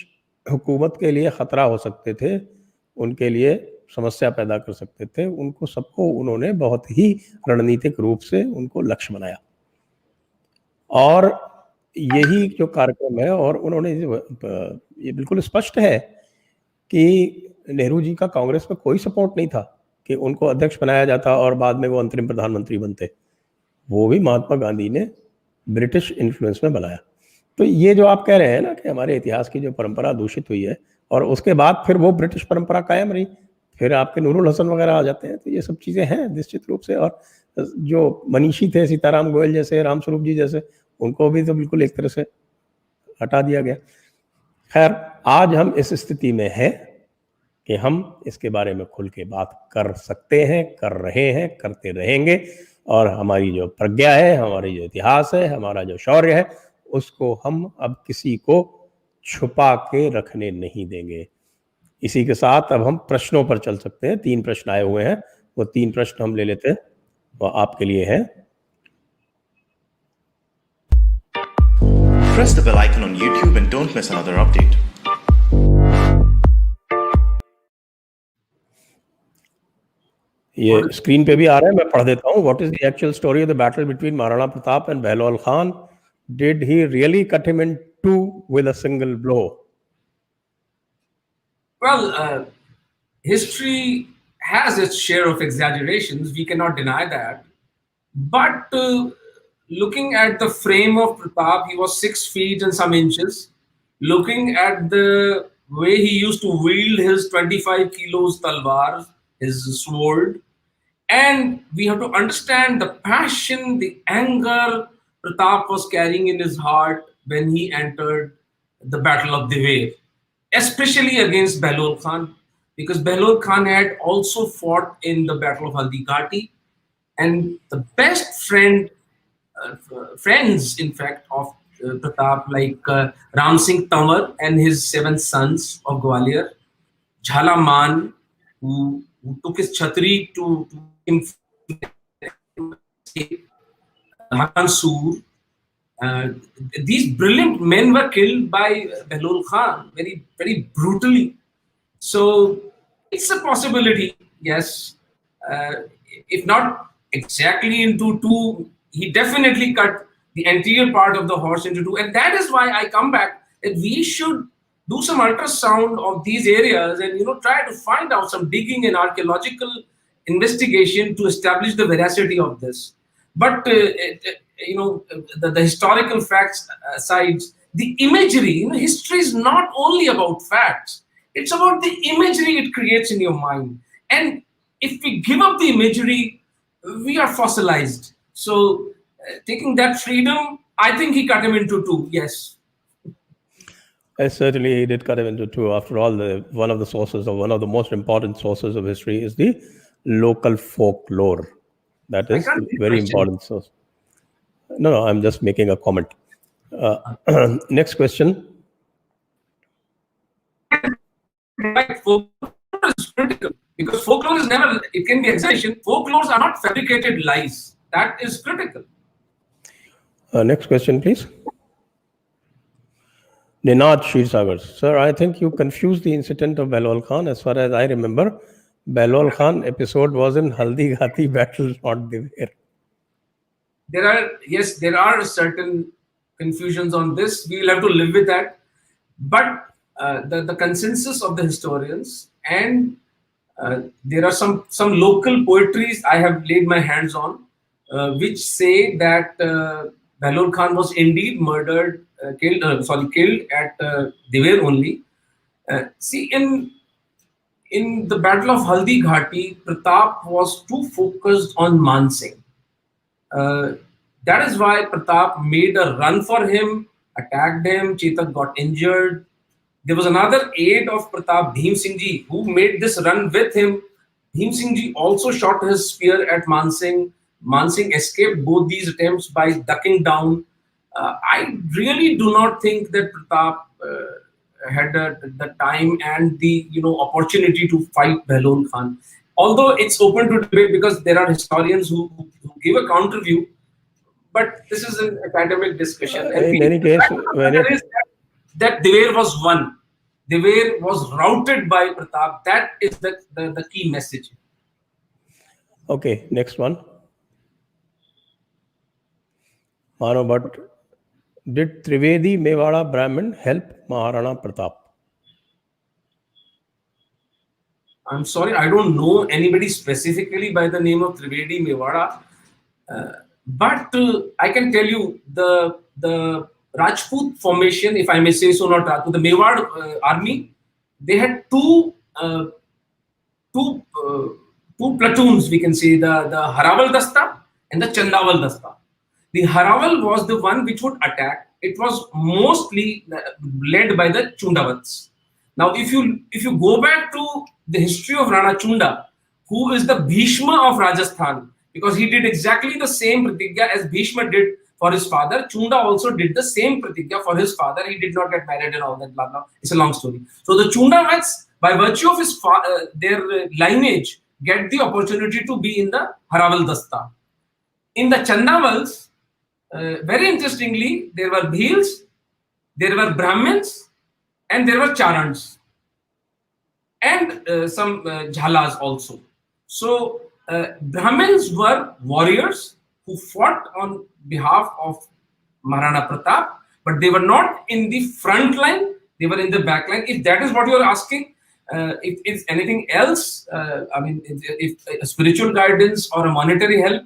हुकूमत के लिए खतरा हो सकते थे, उनके लिए समस्या पैदा कर सकते थे, उनको सबको उन्होंने बहुत ही रणनीतिक रूप से उनको लक्ष्य बनाया। और यही जो कार्यक्रम है, और उन्होंने ये बिल्कुल स्पष्ट है कि नेहरू जी का कांग्रेस में कोई सपोर्ट नहीं था कि उनको अध्यक्ष बनाया जाता और बाद में वो अंतरिम प्रधानमंत्री बनते। वो भी महात्मा गांधी ने ब्रिटिश इन्फ्लुएंस में बनाया। तो ये जो आप कह रहे हैं ना कि हमारे इतिहास की जो परंपरा दूषित हुई है, और उसके बाद फिर वो ब्रिटिश परंपरा कायम रही, फिर आपके नूरुल हसन वगैरह आ जाते हैं, तो ये सब चीज़ें हैं निश्चित रूप से। और जो मनीषी थे, सीताराम गोयल जैसे, रामस्वरूप जी जैसे, उनको भी तो बिल्कुल एक तरह से हटा दिया गया। खैर, आज हम इस स्थिति में हैं कि हम इसके बारे में खुल के बात कर सकते हैं, कर रहे हैं, करते रहेंगे, और हमारी जो प्रज्ञा है, हमारी जो इतिहास है, हमारा जो शौर्य है, उसको हम अब किसी को छुपा के रखने नहीं देंगे। इसी के साथ अब हम प्रश्नों पर चल सकते हैं। 3 प्रश्न आए हुए हैं, वो 3 प्रश्न हम ले लेते हैं, वो आपके लिए है। Press the bell icon on YouTube and don't miss another update. ये स्क्रीन पे भी आ रहा है, मैं पढ़ देता हूँ। What is the actual story of the battle between Maharana Pratap and Bahlol Khan? Did he really cut him in two with a single blow? Well, history has its share of exaggerations. We cannot deny that. But looking at the frame of Pratap, he was 6 feet and some inches. Looking at the way he used to wield his 25 kilos talwar, his sword, and we have to understand the passion, the anger Pratap was carrying in his heart when he entered the Battle of Diver, especially against Behlol Khan, because Behlol Khan had also fought in the Battle of Haldi Ghati, and the best friends, in fact, of Pratap, like Ram Singh Tanwar and his 7 sons of Gwalior, Jhala Man, who took his chhatri to Hakan Soor. These brilliant men were killed by Behlol Khan very, very brutally. So it's a possibility, yes. If not exactly into two, he definitely cut the anterior part of the horse into two. And that is why I come back that we should do some ultrasound of these areas and try to find out some digging and archaeological investigation to establish the veracity of this. But the historical facts aside, the imagery, history is not only about facts, it's about the imagery it creates in your mind. And if we give up the imagery, we are fossilized. So taking that freedom, I think he cut him into two, yes. Certainly he did cut him into two. After all, one of the sources, or one of the most important sources of history, is the local folklore. That is a very important source. No, I'm just making a comment. Next question. Right, folklore is critical because folklore is never, it can be exaggeration. Folklores are not fabricated lies. That is critical. Next question, please. Ninad Shirsagar. Sir, I think you confused the incident of Behlol Khan. As far as I remember, Behlol Khan episode was in Haldi Ghati battle, not Diver. There are certain confusions on this. We will have to live with that. But the consensus of the historians, and there are some local poetries I have laid my hands on, which say that Behlol Khan was indeed murdered, killed at Diver only. See, in the Battle of Haldi Ghati, Pratap was too focused on Man Singh. That is why Pratap made a run for him, attacked him. Chetak got injured. There was another aide of Pratap, Bhim Singh Ji, who made this run with him. Bhim Singh Ji also shot his spear at Man Singh. Man Singh escaped both these attempts by ducking down. I really do not think that Pratap had the time and the opportunity to fight Behlol Khan. Although it's open to debate because there are historians who give a counter view, but this is an academic discussion. In any case, that Diver was won. Diver was routed by Pratap. That is the key message. Okay, next one. Mano Bhatt, did Trivedi Mewada Brahmin help Maharana Pratap? I'm sorry, I don't know anybody specifically by the name of Trivedi Mewada, but I can tell you the Rajput formation, if I may say so, not Rajput, the Mewad army, they had two platoons, we can say, the Haraval Dasta and the Chandaval Dasta. The Haraval was the one which would attack. It was mostly led by the Chundavats. Now, if you go back to the history of Rana Chunda, who is the Bhishma of Rajasthan, because he did exactly the same pratigya as Bhishma did for his father, Chunda also did the same pratigya for his father. He did not get married and all that, blah blah. It's a long story. So the Chundavats, by virtue of their lineage, get the opportunity to be in the Haraval Dasta. In the Chandavals, very interestingly, there were Bhils, there were Brahmins, and there were Charans, and some Jhalas also. So Brahmins were warriors who fought on behalf of Maharana Pratap, but they were not in the front line, they were in the back line. If that is what you are asking, if it's anything else, I mean, if a spiritual guidance or a monetary help,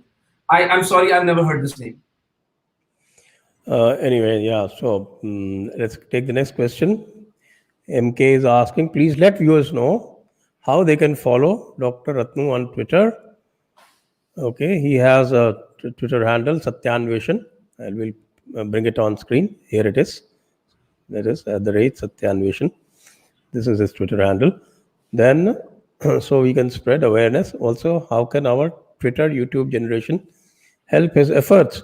I'm sorry, I've never heard this name. Anyway, yeah, so let's take the next question. MK is asking, please let viewers know how they can follow Dr. Ratnu on Twitter. Okay, he has a Twitter handle, Satyanveshan. I will bring it on screen. Here it is. That is @Satyanveshan. This is his Twitter handle. Then, so we can spread awareness. Also, how can our Twitter YouTube generation help his efforts?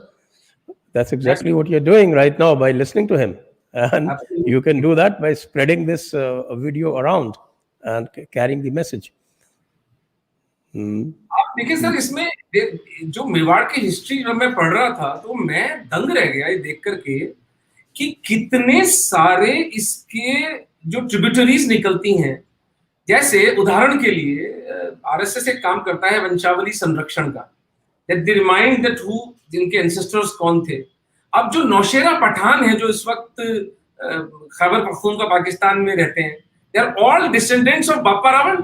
That's exactly what you're doing right now by listening to him. And Absolutely. you can do that by spreading this video around and carrying the message. आप देखिए sir, इसमें जो मेवाड़ की history जब मैं पढ़ रहा था तो मैं दंग रह गया ये देख करके कि कितने सारे इसके जो ट्रिब्यूटरीज निकलती हैं। जैसे उदाहरण के लिए आरएसएस एक काम करता है वंशावली संरक्षण का, that they remind that who जिनके एंसेस्टर्स कौन थे। अब जो नौशेरा पठान है जो इस वक्त खैबर पख्तूनख्वा पाकिस्तान में रहते हैं, they are all descendants of Bappa Rawal.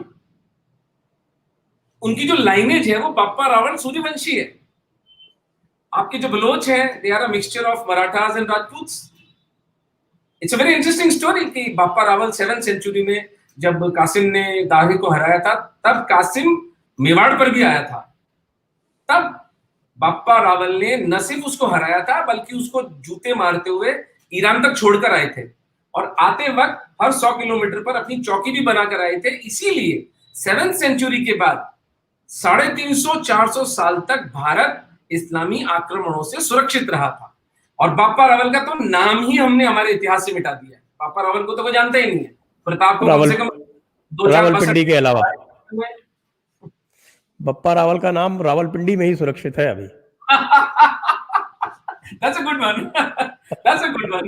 उनकी जो लाइनेज है वो बाप्पा रावल सूर्यवंशी है। आपके जो बलोच हैं, they are a mixture of Marathas and Rajputs. It's a very interesting story कि बाप्पा रावल 7th सेंचुरी में जब कासिम ने दाहिर को हराया था, तब कासिम मेवाड़ पर भी आया था। तब बाप्पा रावल ने न सिर्फ उसको हराया था बल्कि उसको जूते मारते हुए ईरान तक छोड़कर आए थे, और आते वक्त हर 100 किलोमीटर पर अपनी चौकी भी बनाकर आए थे। इसीलिए 7th सेंचुरी के बाद 350-400 साल तक भारत इस्लामी आक्रमणों से सुरक्षित रहा था। और बाप्पा रावल का तो नाम ही हमने हमारे इतिहास से मिटा दिया। बाप्पा रावल को तो कोई जानता ही नहीं है। प्रताप को कम से कम 2-4 रावलपिंडी के अलावा बप्पा रावल का नाम रावलपिंडी में ही सुरक्षित है अभी। That's a good one. That's a good one.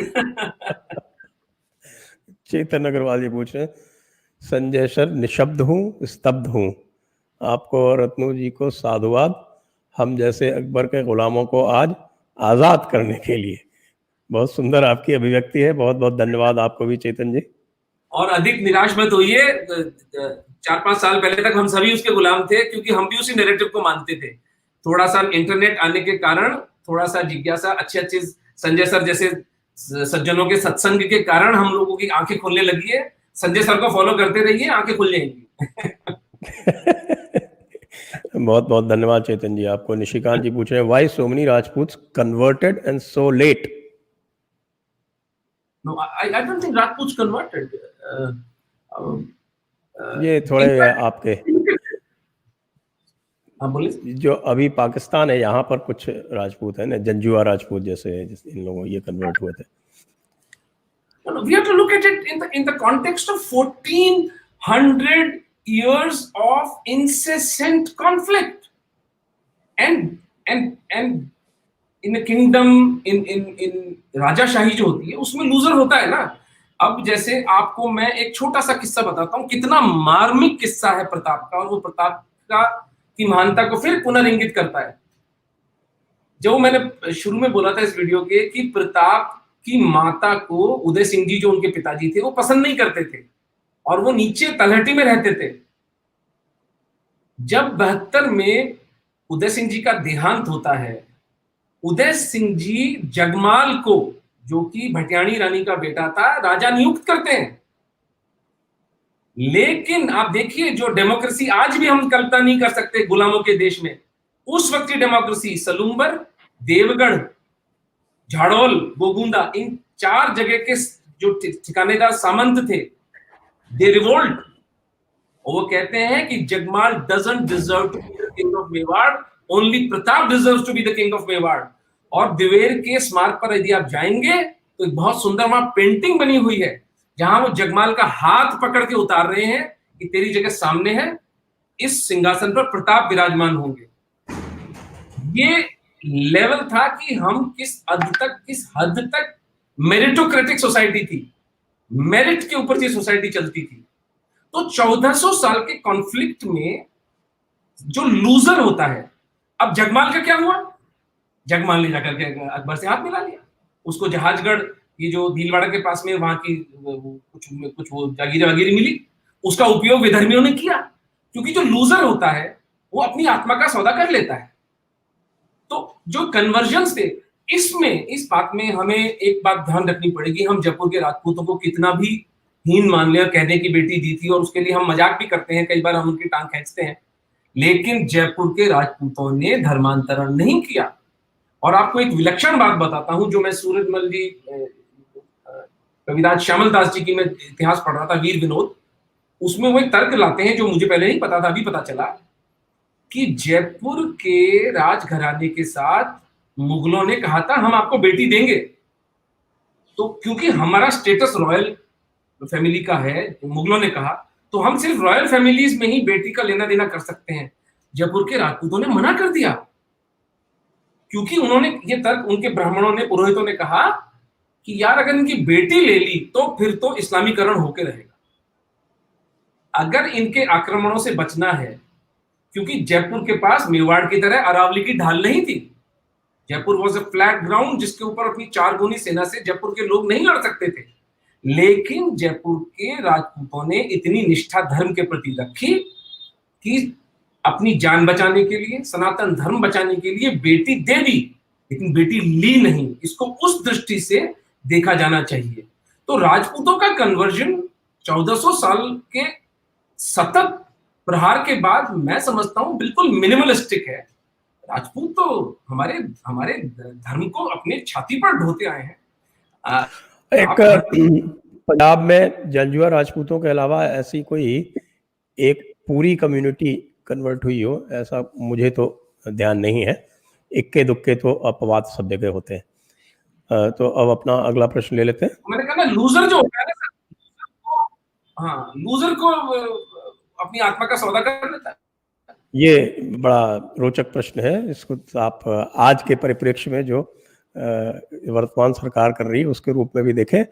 चेतन अग्रवाल जी पूछ रहे हैं, संजय सर निशब्द हूँ, स्तब्ध हूँ, आपको और रत्नू जी को साधुवाद, हम जैसे अकबर के गुलामों को आज आजाद करने के लिए। बहुत सुंदर आपकी अभिव्यक्ति है। बहुत बहुत धन्यवाद आपको भी चेतन जी। और अधिक निराश मत होइए, 4-5 साल पहले तक हम सभी उसके गुलाम थे, क्योंकि हम भी उसी नैरेटिव को मानते थे। थोड़ा सा इंटरनेट आने के कारण, थोड़ा सा जिज्ञासा, अच्छे संजय सर जैसे सज्जनों के सत्संग के कारण हम लोगों की आंखें खुलने लगी है। संजय सर को फॉलो करते रहिए, आंखें खुल जाएंगी। बहुत बहुत धन्यवाद चेतन जी आपको। निशिकांत जी पूछ रहे हैं, why so many Rajputs converted and so late? No, I don't think Rajputs converted. ये थोड़े आपके बोलिए। जो अभी पाकिस्तान है यहाँ पर कुछ राजपूत है ना, जंजुआ राजपूत जैसे इन लोगों ये कन्वर्ट हुए थे। We have to look at it in the context of 1400 years of incessant conflict, and in a kingdom, in राजाशाही जो होती है उसमें लूजर होता है ना। अब जैसे आपको मैं एक छोटा सा किस्सा बताता हूँ, कितना मार्मिक किस्सा है प्रताप का, और वो प्रताप का की महानता को फिर पुनर्इंगित करता है। जो मैंने शुरू में बोला था इस वीडियो के कि प्रताप की माता को उदय सिंह जी जो उनके पिताजी थे वो पसंद नहीं करते थे, और वो नीचे तलहटी में रहते थे। जब 72 में उदय सिंह जी का देहांत होता है, उदय सिंह जी जगमाल को, जो कि भटियाणी रानी का बेटा था, राजा नियुक्त करते हैं। लेकिन आप देखिए जो डेमोक्रेसी आज भी हम कल्पना नहीं कर सकते गुलामों के देश में, उस वक्त की डेमोक्रेसी सलूम्बर, देवगढ़, झाड़ोल, गोगुंदा, इन 4 जगह के जो ठिकानेदार सामंत थे दे रिवोल्ट। और वो कहते हैं कि Jagmal doesn't deserve to be the king of Mewar, only Pratap deserves to be the king of Mewar. और दिवेर के स्मारक पर यदि आप जाएंगे तो एक बहुत सुंदर वहां पेंटिंग बनी हुई है जहां वो जगमाल का हाथ पकड़ के उतार रहे हैं कि तेरी जगह सामने है, इस सिंहासन पर प्रताप विराजमान होंगे। ये लेवल था कि हम किस हद तक मेरिटोक्रेटिक सोसाइटी थी, मेरिट के ऊपर ये सोसाइटी चलती थी। तो 1400 साल के कॉन्फ्लिक्ट में जो लूजर होता है, अब जगमाल का क्या हुआ? जगमाल ने जाकर के अकबर से हाथ मिला लिया, उसको जहाजगढ़, ये जो भीलवाड़ा के पास में वहां की कुछ वो जागीरें वगैरह मिली, उसका उपयोग विधर्मियों ने किया, क्योंकि जो लूजर होता है वो अपनी आत्मा का सौदा कर लेता है। तो जो कन्वर्जन्स थे, इसमें इस बात में हमें एक बात ध्यान रखनी पड़ेगी, हम जयपुर के राजपूतों को कितना भी हीन मान लिया, कहने की बेटी दी थी, और उसके लिए हम मजाक भी करते हैं, कई बार हम उनकी टांग खींचते हैं, लेकिन जयपुर के राजपूतों ने धर्मांतरण नहीं किया। और आपको एक विलक्षण बात बताता हूं, जो मैं सूरजमल जी, कविराज श्यामल दास जी की मैं इतिहास पढ़ रहा था, वीर विनोद, उसमें वो एक तर्क लाते हैं जो मुझे पहले नहीं पता था, अभी पता चला, कि जयपुर के राजघराने के साथ मुगलों ने कहा था हम आपको बेटी देंगे, तो क्योंकि हमारा स्टेटस रॉयल फैमिली का है, मुगलों ने कहा, तो हम सिर्फ रॉयल फैमिलीज में ही बेटी का लेना देना कर सकते हैं। जयपुर के राजपूतों ने मना कर दिया, क्योंकि उन्होंने ये तर्क, उनके ब्राह्मणों ने, पुरोहितों ने कहा कि यार अगर इनकी बेटी ले ली तो फिर तो इस्लामीकरण होके रहेगा। अगर इनके आक्रमणों से बचना है, क्योंकि जयपुर के पास मेवाड़ की तरह अरावली की ढाल नहीं थी, Jaipur was a flat ground जिसके ऊपर अपनी 4 गुनी सेना से जयपुर के लोग नहीं लड़ सकते थे। लेकिन जयपुर के राजपूतों ने इतनी निष्ठा धर्म के प्रति रखी कि अपनी जान बचाने के लिए, सनातन धर्म बचाने के लिए बेटी दे दी, लेकिन बेटी ली नहीं। इसको उस दृष्टि से देखा जाना चाहिए। तो राजपूतों का कन्वर्जन 1400 साल के सतत प्रहार के बाद मैं समझता हूं बिल्कुल मिनिमलिस्टिक है। राजपूत तो हमारे धर्म को अपने छाती पर ढोते आए हैं। एक पंजाब में जंजुआ राजपूतों के अलावा ऐसी कोई एक पूरी कम्युनिटी कन्वर्ट हुई हो, ऐसा मुझे तो ध्यान नहीं है। इक्के दुक्के तो अपवाद सब जगह होते हैं। तो अब अपना अगला प्रश्न ले लेते हैं। मैंने कहा ना, लूजर जो होता है ना सर, हाँ, लूजर को अपनी आत्मा का सौदा कर लेता है। ये बड़ा रोचक प्रश्न है। इसको आप आज के परिप्रेक्ष्य में जो वर्तमान सरकार कर रही है उसके रूप में भी देखें।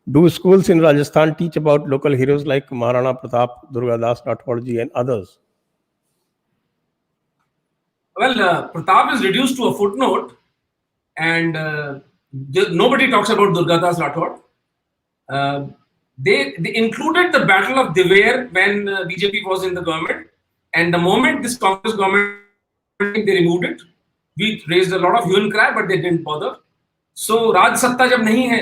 Do schools in Rajasthan teach about local heroes like Maharana Pratap, Durgadas Rathore ji and others? Well, Pratap is reduced to a footnote, and nobody talks about Durgadas Rathod. They included the Battle of Diver when BJP was in the government, and the moment this Congress government they removed it. We raised a lot of hue and cry, but they didn't bother. So राज सत्ता जब नहीं है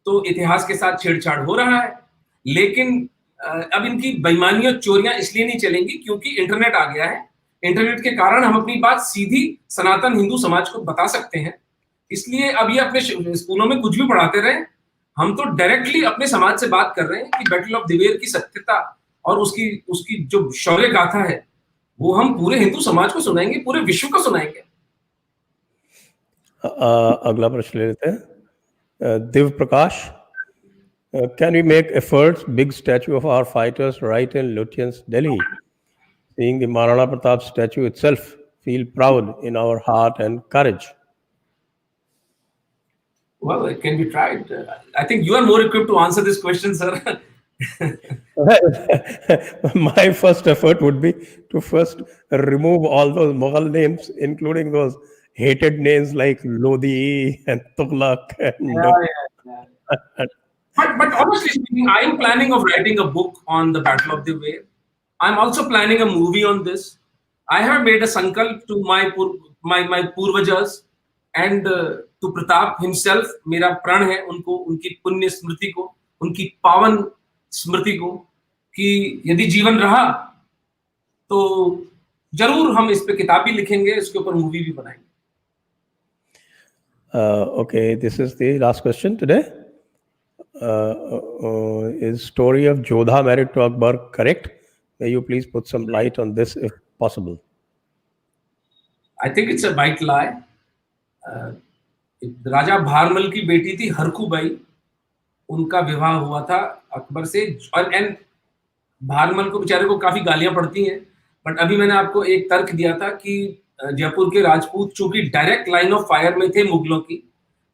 तो इतिहास के साथ छेड़छाड़ हो रहा है। लेकिन अब इनकी बेईमानियां, चोरियां इसलिए नहीं चलेंगी क्योंकि इंटरनेट आ गया है। इंटरनेट के कारण हम अपनी बात सीधी सनातन हिंदू समाज को बता सकते हैं। इसलिए अब ये अपने स्कूलों में कुछ भी पढ़ाते रहे, हम तो डायरेक्टली अपने समाज से बात कर रहे हैं कि बैटल ऑफ दिवेर की सत्यता और उसकी जो शौर्य गाथा है वो हम पूरे हिंदू समाज को सुनाएंगे, पूरे विश्व को सुनाएंगे। अगला प्रश्न ले लेते हैं। Div Prakash, can we make efforts big statue of our fighters right in Lutyens Delhi? Seeing the Maharana Pratap statue itself, feel proud in our heart and courage. Well, it can be tried. I think you are more equipped to answer this question, sir. My first effort would be to first remove all those Mughal names, including those hated names like Lodi and Tughlaq. But honestly speaking, I am planning of writing a book on the Battle of Diver. I'm also planning a movie on this. I have made a sankalp to my purvajas and to Pratap himself. मेरा प्रण है उनको, उनकी पुण्य स्मृति को, उनकी पावन स्मृति को, कि यदि जीवन रहा तो जरूर हम इस पे किताब भी लिखेंगे, इसके ऊपर मूवी भी बनाएंगे। Okay, this is the last question today. is story of Jodha married to Akbar correct? May you please put some light on this if possible? I think it's a white lie. राजा भारमल की बेटी थी हरखूबाई, उनका विवाह हुआ था अकबर से, और and Bharmal को बेचारे को काफी गालियां पड़ती हैं, बट अभी मैंने आपको एक तर्क दिया था कि जयपुर के राजपूत चूंकि डायरेक्ट लाइन ऑफ फायर में थे मुगलों की,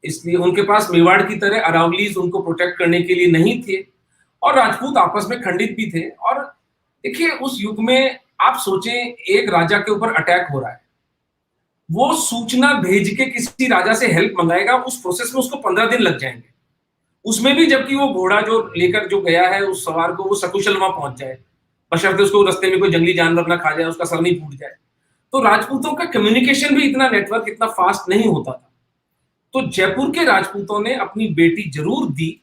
इसलिए उनके पास मेवाड़ की तरह अरावलीज उनको प्रोटेक्ट करने के लिए नहीं थे, और राजपूत आपस में खंडित भी थे। और देखिए उस युग में आप सोचें, एक राजा के ऊपर अटैक हो रहा है, वो सूचना भेज के किसी राजा से हेल्प मंगाएगा, उस प्रोसेस में उसको 15 दिन लग जाएंगे, उसमें भी जबकि वो घोड़ा जो लेकर जो गया है उस सवार को, वो सकुशल वहां पहुंच जाए, बशर्ते उसको रास्ते में कोई जंगली जानवर ना खा जाए, उसका सर नहीं फूट जाए। तो राजपूतों का कम्युनिकेशन भी इतना नेटवर्क इतना फास्ट नहीं होता था। तो जयपुर के राजपूतों ने अपनी बेटी जरूर दी,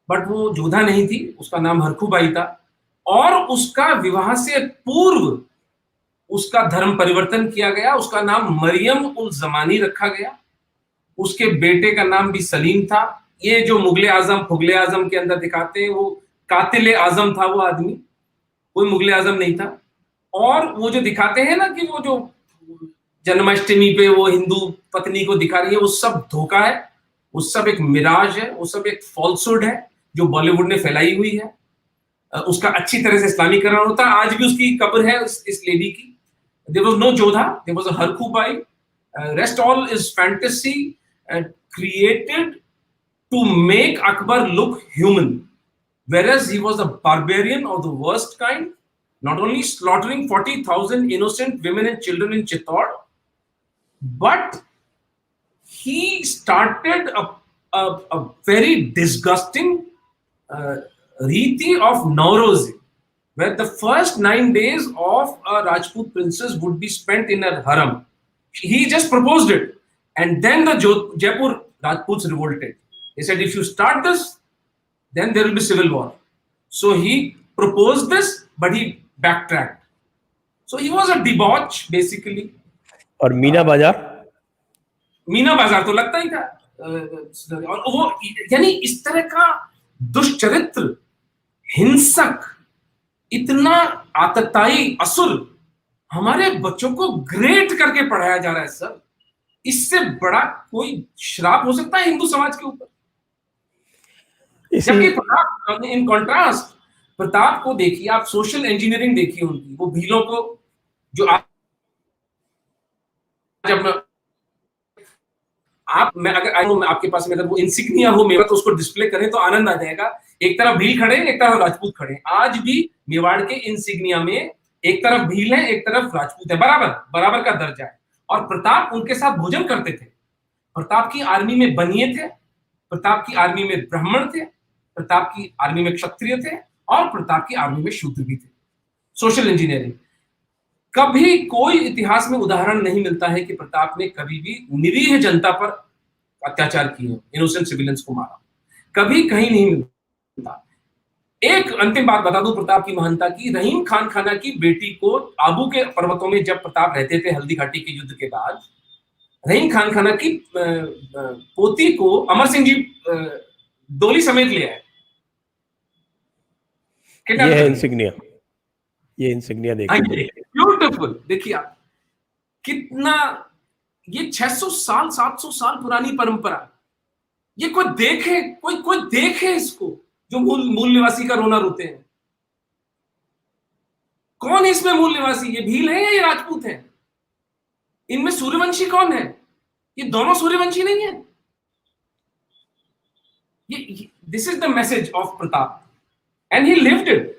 बट वो जोधा नहीं थी, उसका नाम हरखूबाई था, और उसका विवाह से पूर्व उसका धर्म परिवर्तन किया गया, उसका नाम मरियम उल जमानी रखा गया, उसके बेटे का नाम भी सलीम था। ये जो मुगले आजम फुगले आजम के अंदर दिखाते हैं, वो कातिले आजम था वो आदमी, कोई मुगले आजम नहीं था। और वो जो दिखाते हैं ना कि वो जो जन्माष्टमी पे वो हिंदू पत्नी को दिखा रही है, वो सब धोखा है, वो सब एक मिराज है, वो सब एक फॉल्सहुड है जो बॉलीवुड ने फैलाई हुई है। उसका अच्छी तरह से इस्लामीकरण होता है। आज भी उसकी कब्र है इस लेडी की। There was no Jodha, there was a Harkhubai. Rest all is fantasy created to make Akbar look human, whereas he was a barbarian of the worst kind, not only slaughtering 40,000 innocent women and children in Chittor, but he started a very disgusting Riti of Nowroz, where the first 9 days of a Rajput princess would be spent in a harem. He just proposed it, and then the Jaipur Rajputs revolted. He said, if you start this, then there will be civil war. So he proposed this, but he backtracked. So he was a debauch, basically. और मीना बाजार? मीना बाजार तो लगता ही था। और वो यानी इस तरह का दुष्चरित्र, हिंसक, इतना आतताई असुर हमारे बच्चों को ग्रेट करके पढ़ाया जा रहा है सर। इससे बड़ा कोई श्राप हो सकता है हिंदू समाज के ऊपर? जबकि प्रताप, इन कॉन्ट्रास्ट, प्रताप को देखिए आप, सोशल इंजीनियरिंग देखिए उनकी, वो भीलों को जो मैं अगर आपके पास में अगर वो इंसिग्निया हो मेरा, तो उसको डिस्प्ले करें तो आनंद आ जाएगा। एक तरफ भील खड़े, एक तरफ राजपूत खड़े। आज भी मेवाड़ के इंसिग्निया में एक तरफ भील है, एक तरफ राजपूत है, बराबर का दर्जा है। और प्रताप उनके साथ भोजन करते थे। प्रताप की आर्मी में बनिए थे, प्रताप की आर्मी में ब्राह्मण थे, प्रताप की आर्मी में क्षत्रिय थे, और प्रताप की आर्मी में शूद्र भी थे। Social engineering. कभी कोई इतिहास में उदाहरण नहीं मिलता है कि प्रताप ने कभी भी निरीह जनता पर अत्याचार किए, इनोसेंट सिविलियंस को मारा, कभी कहीं नहीं मिलता। एक अंतिम बात बता दूं प्रताप की महानता की। रहीम खान खाना की बेटी को आबू के पर्वतों में जब प्रताप रहते थे हल्दी घाटी के युद्ध के बाद, रहीम खान खाना की पोती को अमर सिंह जी डोली समेत ले आए। ये इंसिग्निया देखिए, ब्यूटीफुल। देखिए आप कितना, ये 600 साल 700 साल पुरानी परंपरा, ये कोई देखे, कोई देखे इसको, जो मूल निवासी का रोना रोते हैं। कौन है इसमें मूल निवासी? ये भील है या ये राजपूत है? इनमें सूर्यवंशी कौन है? ये दोनों सूर्यवंशी नहीं है। ये this is the message of Pratap, and he lived it.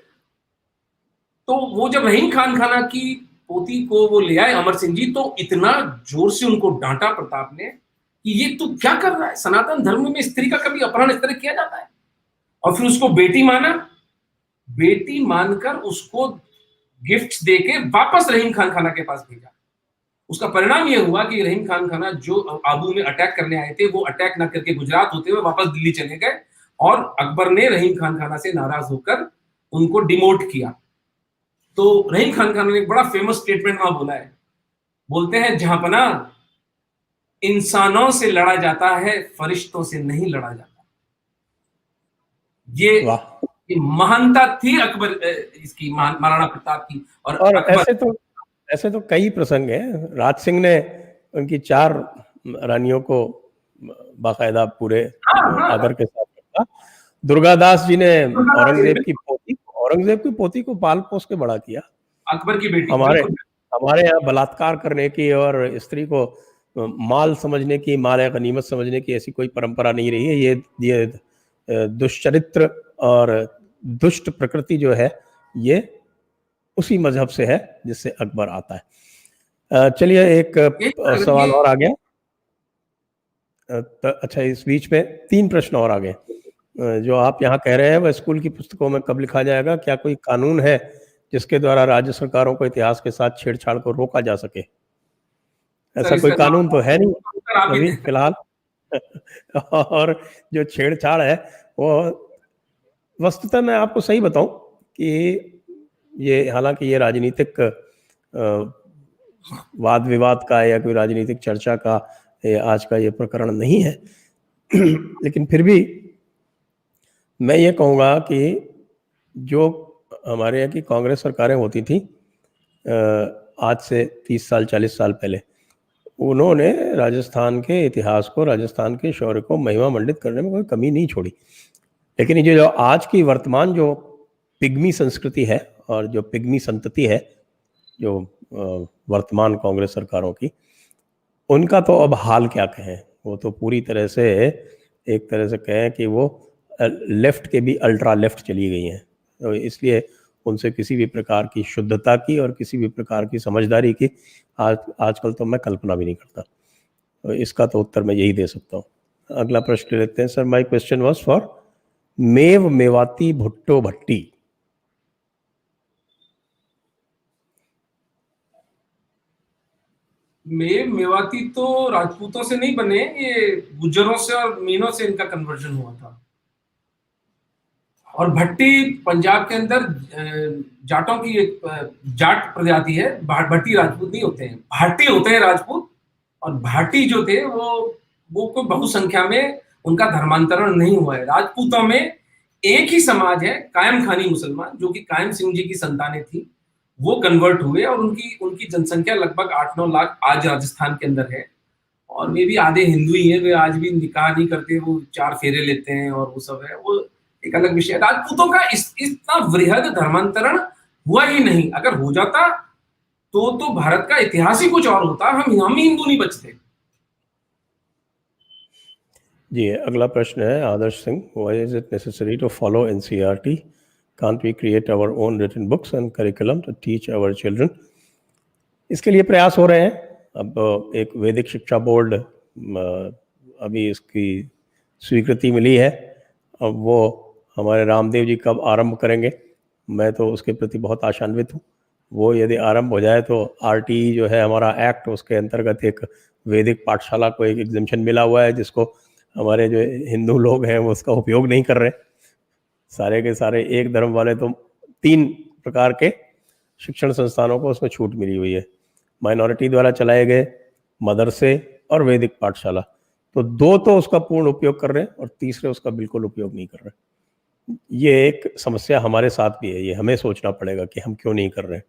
तो वो जब रहीम खान खाना की पोती को वो ले आए अमर सिंह जी, तो इतना जोर से उनको डांटा प्रताप ने कि ये तू क्या कर रहा है? सनातन धर्म में स्त्री का कभी अपहरण इस तरह किया जाता है? और फिर उसको बेटी माना, बेटी मानकर उसको गिफ्ट्स देके वापस रहीम खान खाना के पास भेजा। उसका परिणाम यह हुआ कि रहीम खान खाना जो आबू में अटैक करने आए थे, वो अटैक न करके गुजरात होते हुए वापस दिल्ली चले गए, और अकबर ने रहीम खान खाना से नाराज होकर उनको डिमोट किया। तो रहीम खान खाना ने एक बड़ा फेमस स्टेटमेंट वहां बोला है, बोलते हैं, जहांपना इंसानों से लड़ा जाता है, फरिश्तों से नहीं लड़ा जाता। ये वाह। ये महानता थी अकबर इसकी, महाराणा प्रताप की। और अकबर ऐसे तो कई प्रसंग हैं। राज सिंह ने उनकी 4 रानियों को बाकायदा पूरे हाँ, आदर के साथ रखा। दुर्गादास जी ने हाँ, औरंगजेब की पोती को पाल पोस के बड़ा किया। अकबर की बेटी, हमारे बिल्कुल। हमारे यहाँ बलात्कार करने की और स्त्री को माल समझने की, माल या गनीमत समझने की ऐसी कोई परंपरा नहीं रही है। ये दुष्चरित्र और दुष्ट प्रकृति जो है, ये उसी मजहब से है जिससे अकबर आता है। चलिए एक सवाल और आ गया। अच्छा, इस बीच में 3 प्रश्न और आ गए। जो आप यहाँ कह रहे हैं वह स्कूल की पुस्तकों में कब लिखा जाएगा? क्या कोई कानून है जिसके द्वारा राज्य सरकारों को इतिहास के साथ छेड़छाड़ को रोका जा सके? ऐसा कोई कानून तो है नहीं अभी फिलहाल। और जो छेड़छाड़ है वो, वस्तुतः मैं आपको सही बताऊं कि ये, हालांकि ये राजनीतिक वाद विवाद का या कोई राजनीतिक चर्चा का आज का ये प्रकरण नहीं है, लेकिन फिर भी मैं ये कहूँगा कि जो हमारे यहाँ की कांग्रेस सरकारें होती थी आज से 30 साल 40 साल पहले, उन्होंने राजस्थान के इतिहास को, राजस्थान के शौर्य को महिमा मंडित करने में कोई कमी नहीं छोड़ी। लेकिन ये जो आज की वर्तमान जो पिग्मी संस्कृति है और जो पिग्मी संतति है जो वर्तमान कांग्रेस सरकारों की, उनका तो अब हाल क्या कहें। वो तो पूरी तरह से, एक तरह से कहें कि वो लेफ्ट के भी अल्ट्रा लेफ्ट चली गई हैं। तो इसलिए उनसे किसी भी प्रकार की शुद्धता की और किसी भी प्रकार की समझदारी की आजकल तो मैं कल्पना भी नहीं करता। तो इसका तो उत्तर मैं यही दे सकता हूँ। अगला प्रश्न लेते हैं। Sir, my question was for Mev Mewati Bhutto Bhatti. Mewati तो राजपूतों से नहीं बने, ये गुज्जरों से और मीनों से इनका कन्वर्जन हुआ था। और भट्टी पंजाब के अंदर जाटों की एक जाट प्रजाति है। भट्टी राजपूत नहीं होते हैं, भाटी होते हैं राजपूत। और भाटी जो थे वो कोई बहुसंख्या में उनका धर्मांतरण नहीं हुआ है। राजपूतों में एक ही समाज है, कायम खानी मुसलमान, जो कि कायम सिंह जी की संतानें थी। वो कन्वर्ट हुए और उनकी जनसंख्या लगभग 8-9 लाख आज राजस्थान के अंदर है। और वे भी आधे हिंदू ही है, वे आज भी निकाह नहीं करते, वो 4 फेरे लेते हैं और वो सब है, वो एक अलग विषय है। राजपूतों का इतना वृहद धर्मांतरण हुआ ही नहीं। अगर हो जाता तो भारत का इतिहास ही कुछ और होता, हम ही हिंदू नहीं बचते। जी, अगला प्रश्न है Adarsh Singh. Why is it necessary to follow NCERT? Can't we create our own written books and curriculum to teach our children? इसके लिए प्रयास हो रहे हैं। अब एक वैदिक शिक्षा बोर्ड अभी इसकी स्वीकृति मिली है। अब वो हमारे रामदेव जी कब आरंभ करेंगे, मैं तो उसके प्रति बहुत आशान्वित हूँ। वो यदि आरंभ हो जाए तो आरटीई जो है हमारा एक्ट, उसके अंतर्गत एक वैदिक पाठशाला को एक एग्जेम्पशन मिला हुआ है, जिसको हमारे जो हिंदू लोग हैं वो उसका उपयोग नहीं कर रहे। सारे के सारे एक धर्म वाले तो 3 प्रकार के शिक्षण संस्थानों को उसमें छूट मिली हुई है। माइनॉरिटी द्वारा चलाए गए मदरसे और वैदिक पाठशाला, तो 2 तो उसका पूर्ण उपयोग कर रहे हैं और तीसरे उसका बिल्कुल उपयोग नहीं कर रहे। ये एक समस्या हमारे साथ भी है, ये हमें सोचना पड़ेगा कि हम क्यों नहीं कर रहे।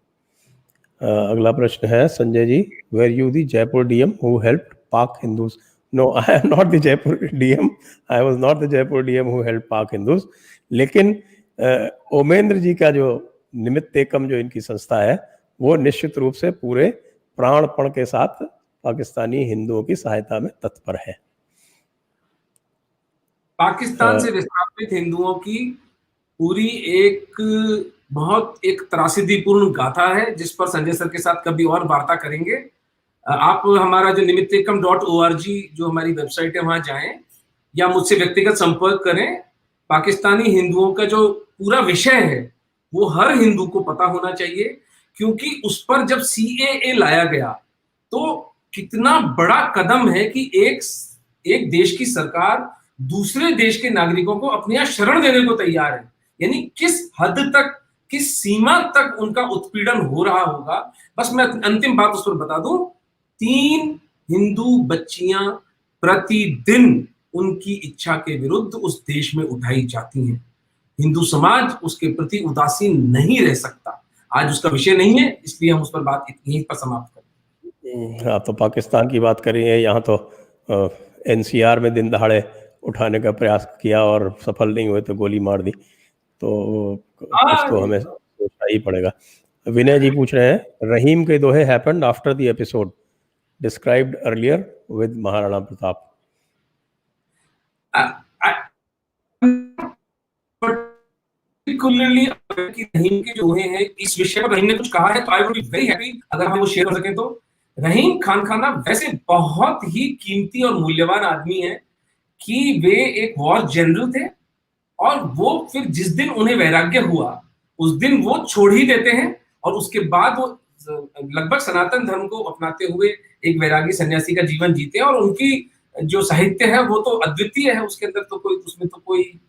अगला प्रश्न है Sanjay ji, were you the Jaipur DM who helped Pak Hindus? No, I am not the Jaipur DM, I was not the Jaipur DM who helped Pak Hindus. लेकिन ओमेंद्र जी का जो निमित्त एकम जो इनकी संस्था है, वो निश्चित रूप से पूरे प्राणपण के साथ पाकिस्तानी हिंदुओं की सहायता में तत्पर है। पाकिस्तान से विस्थापित हिंदुओं की पूरी एक बहुत एक त्रासदीपूर्ण गाथा है, जिस पर संजय सर के साथ कभी और वार्ता करेंगे। आप हमारा जो nimittekam.org जो हमारी वेबसाइट है, वहां जाएं या मुझसे व्यक्तिगत संपर्क करें। पाकिस्तानी हिंदुओं का जो पूरा विषय है वो हर हिंदू को पता होना चाहिए, क्योंकि उस पर जब CAA लाया गया तो कितना बड़ा कदम है कि एक देश की सरकार दूसरे देश के नागरिकों को अपने यहाँ शरण देने को तैयार है। यानी किस हद तक, किस सीमा तक उनका उत्पीड़न हो रहा होगा। बस मैं अंतिम बात उस पर बता दूं, 3 हिंदू बच्चियां प्रतिदिन उनकी इच्छा के विरुद्ध उस देश में उठाई जाती हैं। हिंदू समाज उसके प्रति उदासीन नहीं रह सकता। आज उसका विषय नहीं है, इसलिए हम उस पर बात यहीं पर समाप्त करें। आप तो पाकिस्तान की बात कर रही हैं, यहाँ तो एनसीआर में दिन दहाड़े उठाने का प्रयास किया और सफल नहीं हुए तो गोली मार दी, तो कुछ तो हमें सोचना ही पड़ेगा। विनय जी पूछ रहे हैं, रहीम के दोहे happened after the episode described earlier with Maharana Pratap. particularly कि रहीम के जो हैं इस विषय पर रहीम ने कुछ कहा है तो I would be very happy अगर हम वो शेयर कर सकें। तो रहीम खान खाना वैसे बहुत ही कीमती और मूल्यवान आदमी है कि वे एक वॉर जनरल थे और वो फिर जिस दिन उन्हें वैराग्य हुआ उस दिन वो छोड़ ही देते हैं और उसके बाद वो लगभग सनातन धर्म को अपनाते हुए एक वैरागी सन्यासी का जीवन जीते हैं और उनकी जो साहित्य है वो तो अद्वितीय है, उसके अंदर तो कोई उसमें तो कोई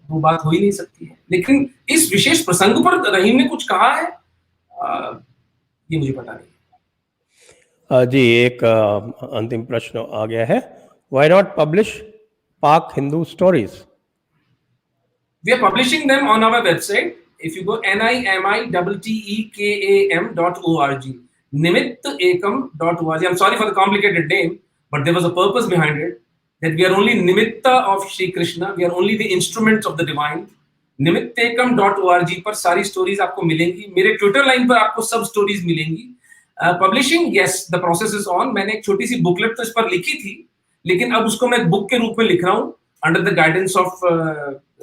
वो बात हो ही नहीं सकती है। लेकिन इस विशेष प्रसंग पर रहीम ने कुछ कहा है ये मुझे पता नहीं। जी एक अंतिम प्रश्न आ गया है, व्हाई नॉट पब्लिश पाक Hindu stories? We are publishing them on our website. If you go nimittekam.org, nimittekam.org. I'm sorry for the complicated name, but there was a purpose behind it. That we are only nimitta of Shri Krishna. We are only the instruments of the divine. nimittekam.org पर सारी stories आपको मिलेंगी। मेरे Twitter line पर आपको सब stories मिलेंगी। Publishing yes the process is on. मैंने एक छोटी सी बुकलेट तो इस पर लिखी थी, लेकिन अब उसको मैं बुक के रूप में लिख रहा हूँ under the guidance of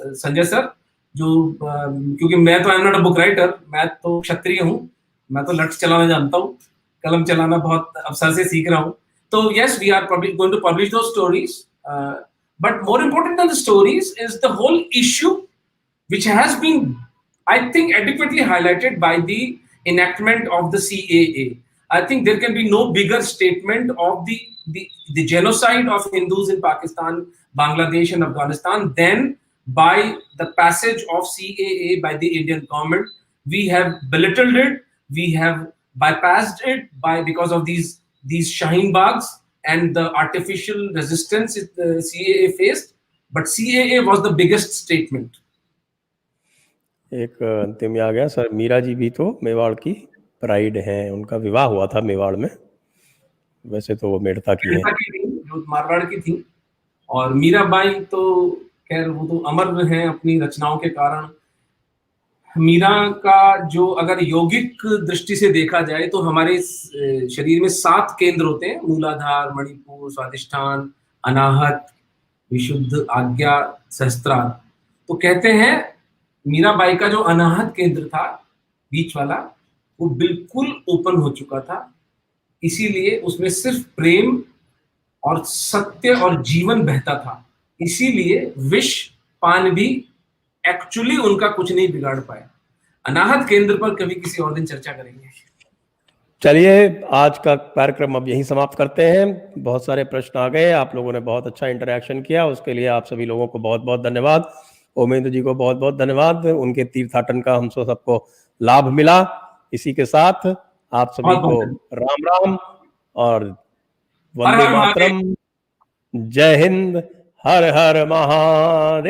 Sanjay sir, जो क्योंकि मैं तो आई am not a book writer, मैं तो क्षत्रिय हूँ, मैं तो लठ चलाना जानता हूँ, कलम चलाना बहुत अवसर से सीख रहा हूँ। तो yes we are going to publish those stories, but more important than the stories is the whole issue which has been, I think, adequately highlighted by the enactment of the CAA. I think there can be no bigger statement of the genocide of Hindus in Pakistan, Bangladesh and Afghanistan than by the passage of CAA by the Indian government. We have belittled it, we have bypassed it because of these Shaheen Bags and the artificial resistance the CAA faced, but CAA was the biggest statement. एक अंतिम में आ गया sir, Meera ji भी तो मेवाड़ की pride हैं, उनका विवाह हुआ था मेवाड़ में, वैसे तो वो मेड़ता की हैं, जो मारवाड़ की थी, और मीराबाई तो खैर वो तो अमर हैं अपनी रचनाओं के कारण। मीरा का जो अगर यौगिक दृष्टि से देखा जाए तो हमारे शरीर में 7 केंद्र होते हैं, मूलाधार, मणिपुर, स्वादिष्ठान, अनाहत, विशुद्ध, आज्ञा, सहस्त्रार। तो कहते हैं मीराबाई का जो अनाहत केंद्र था बीच वाला वो बिल्कुल ओपन हो चुका था, इसीलिए उसमें सिर्फ प्रेम और सत्य और जीवन बहता था, इसीलिए विष पान भी एक्चुअली उनका कुछ नहीं बिगाड़ पाया। अनाहत केंद्र पर कभी किसी और दिन चर्चा करेंगे। चलिए आज का कार्यक्रम अब यहीं समाप्त करते हैं। बहुत सारे प्रश्न आ गए, आप लोगों ने बहुत अच्छा इंटरेक्शन किया, उसके लिए आप सभी लोगों को बहुत बहुत धन्यवाद। ओमेंद्र जी को बहुत बहुत धन्यवाद, उनके तीर्थाटन का हम सबको लाभ मिला। इसी के साथ आप सभी को राम राम और वंदे मातरम, जय हिंद, हर हर महादेव।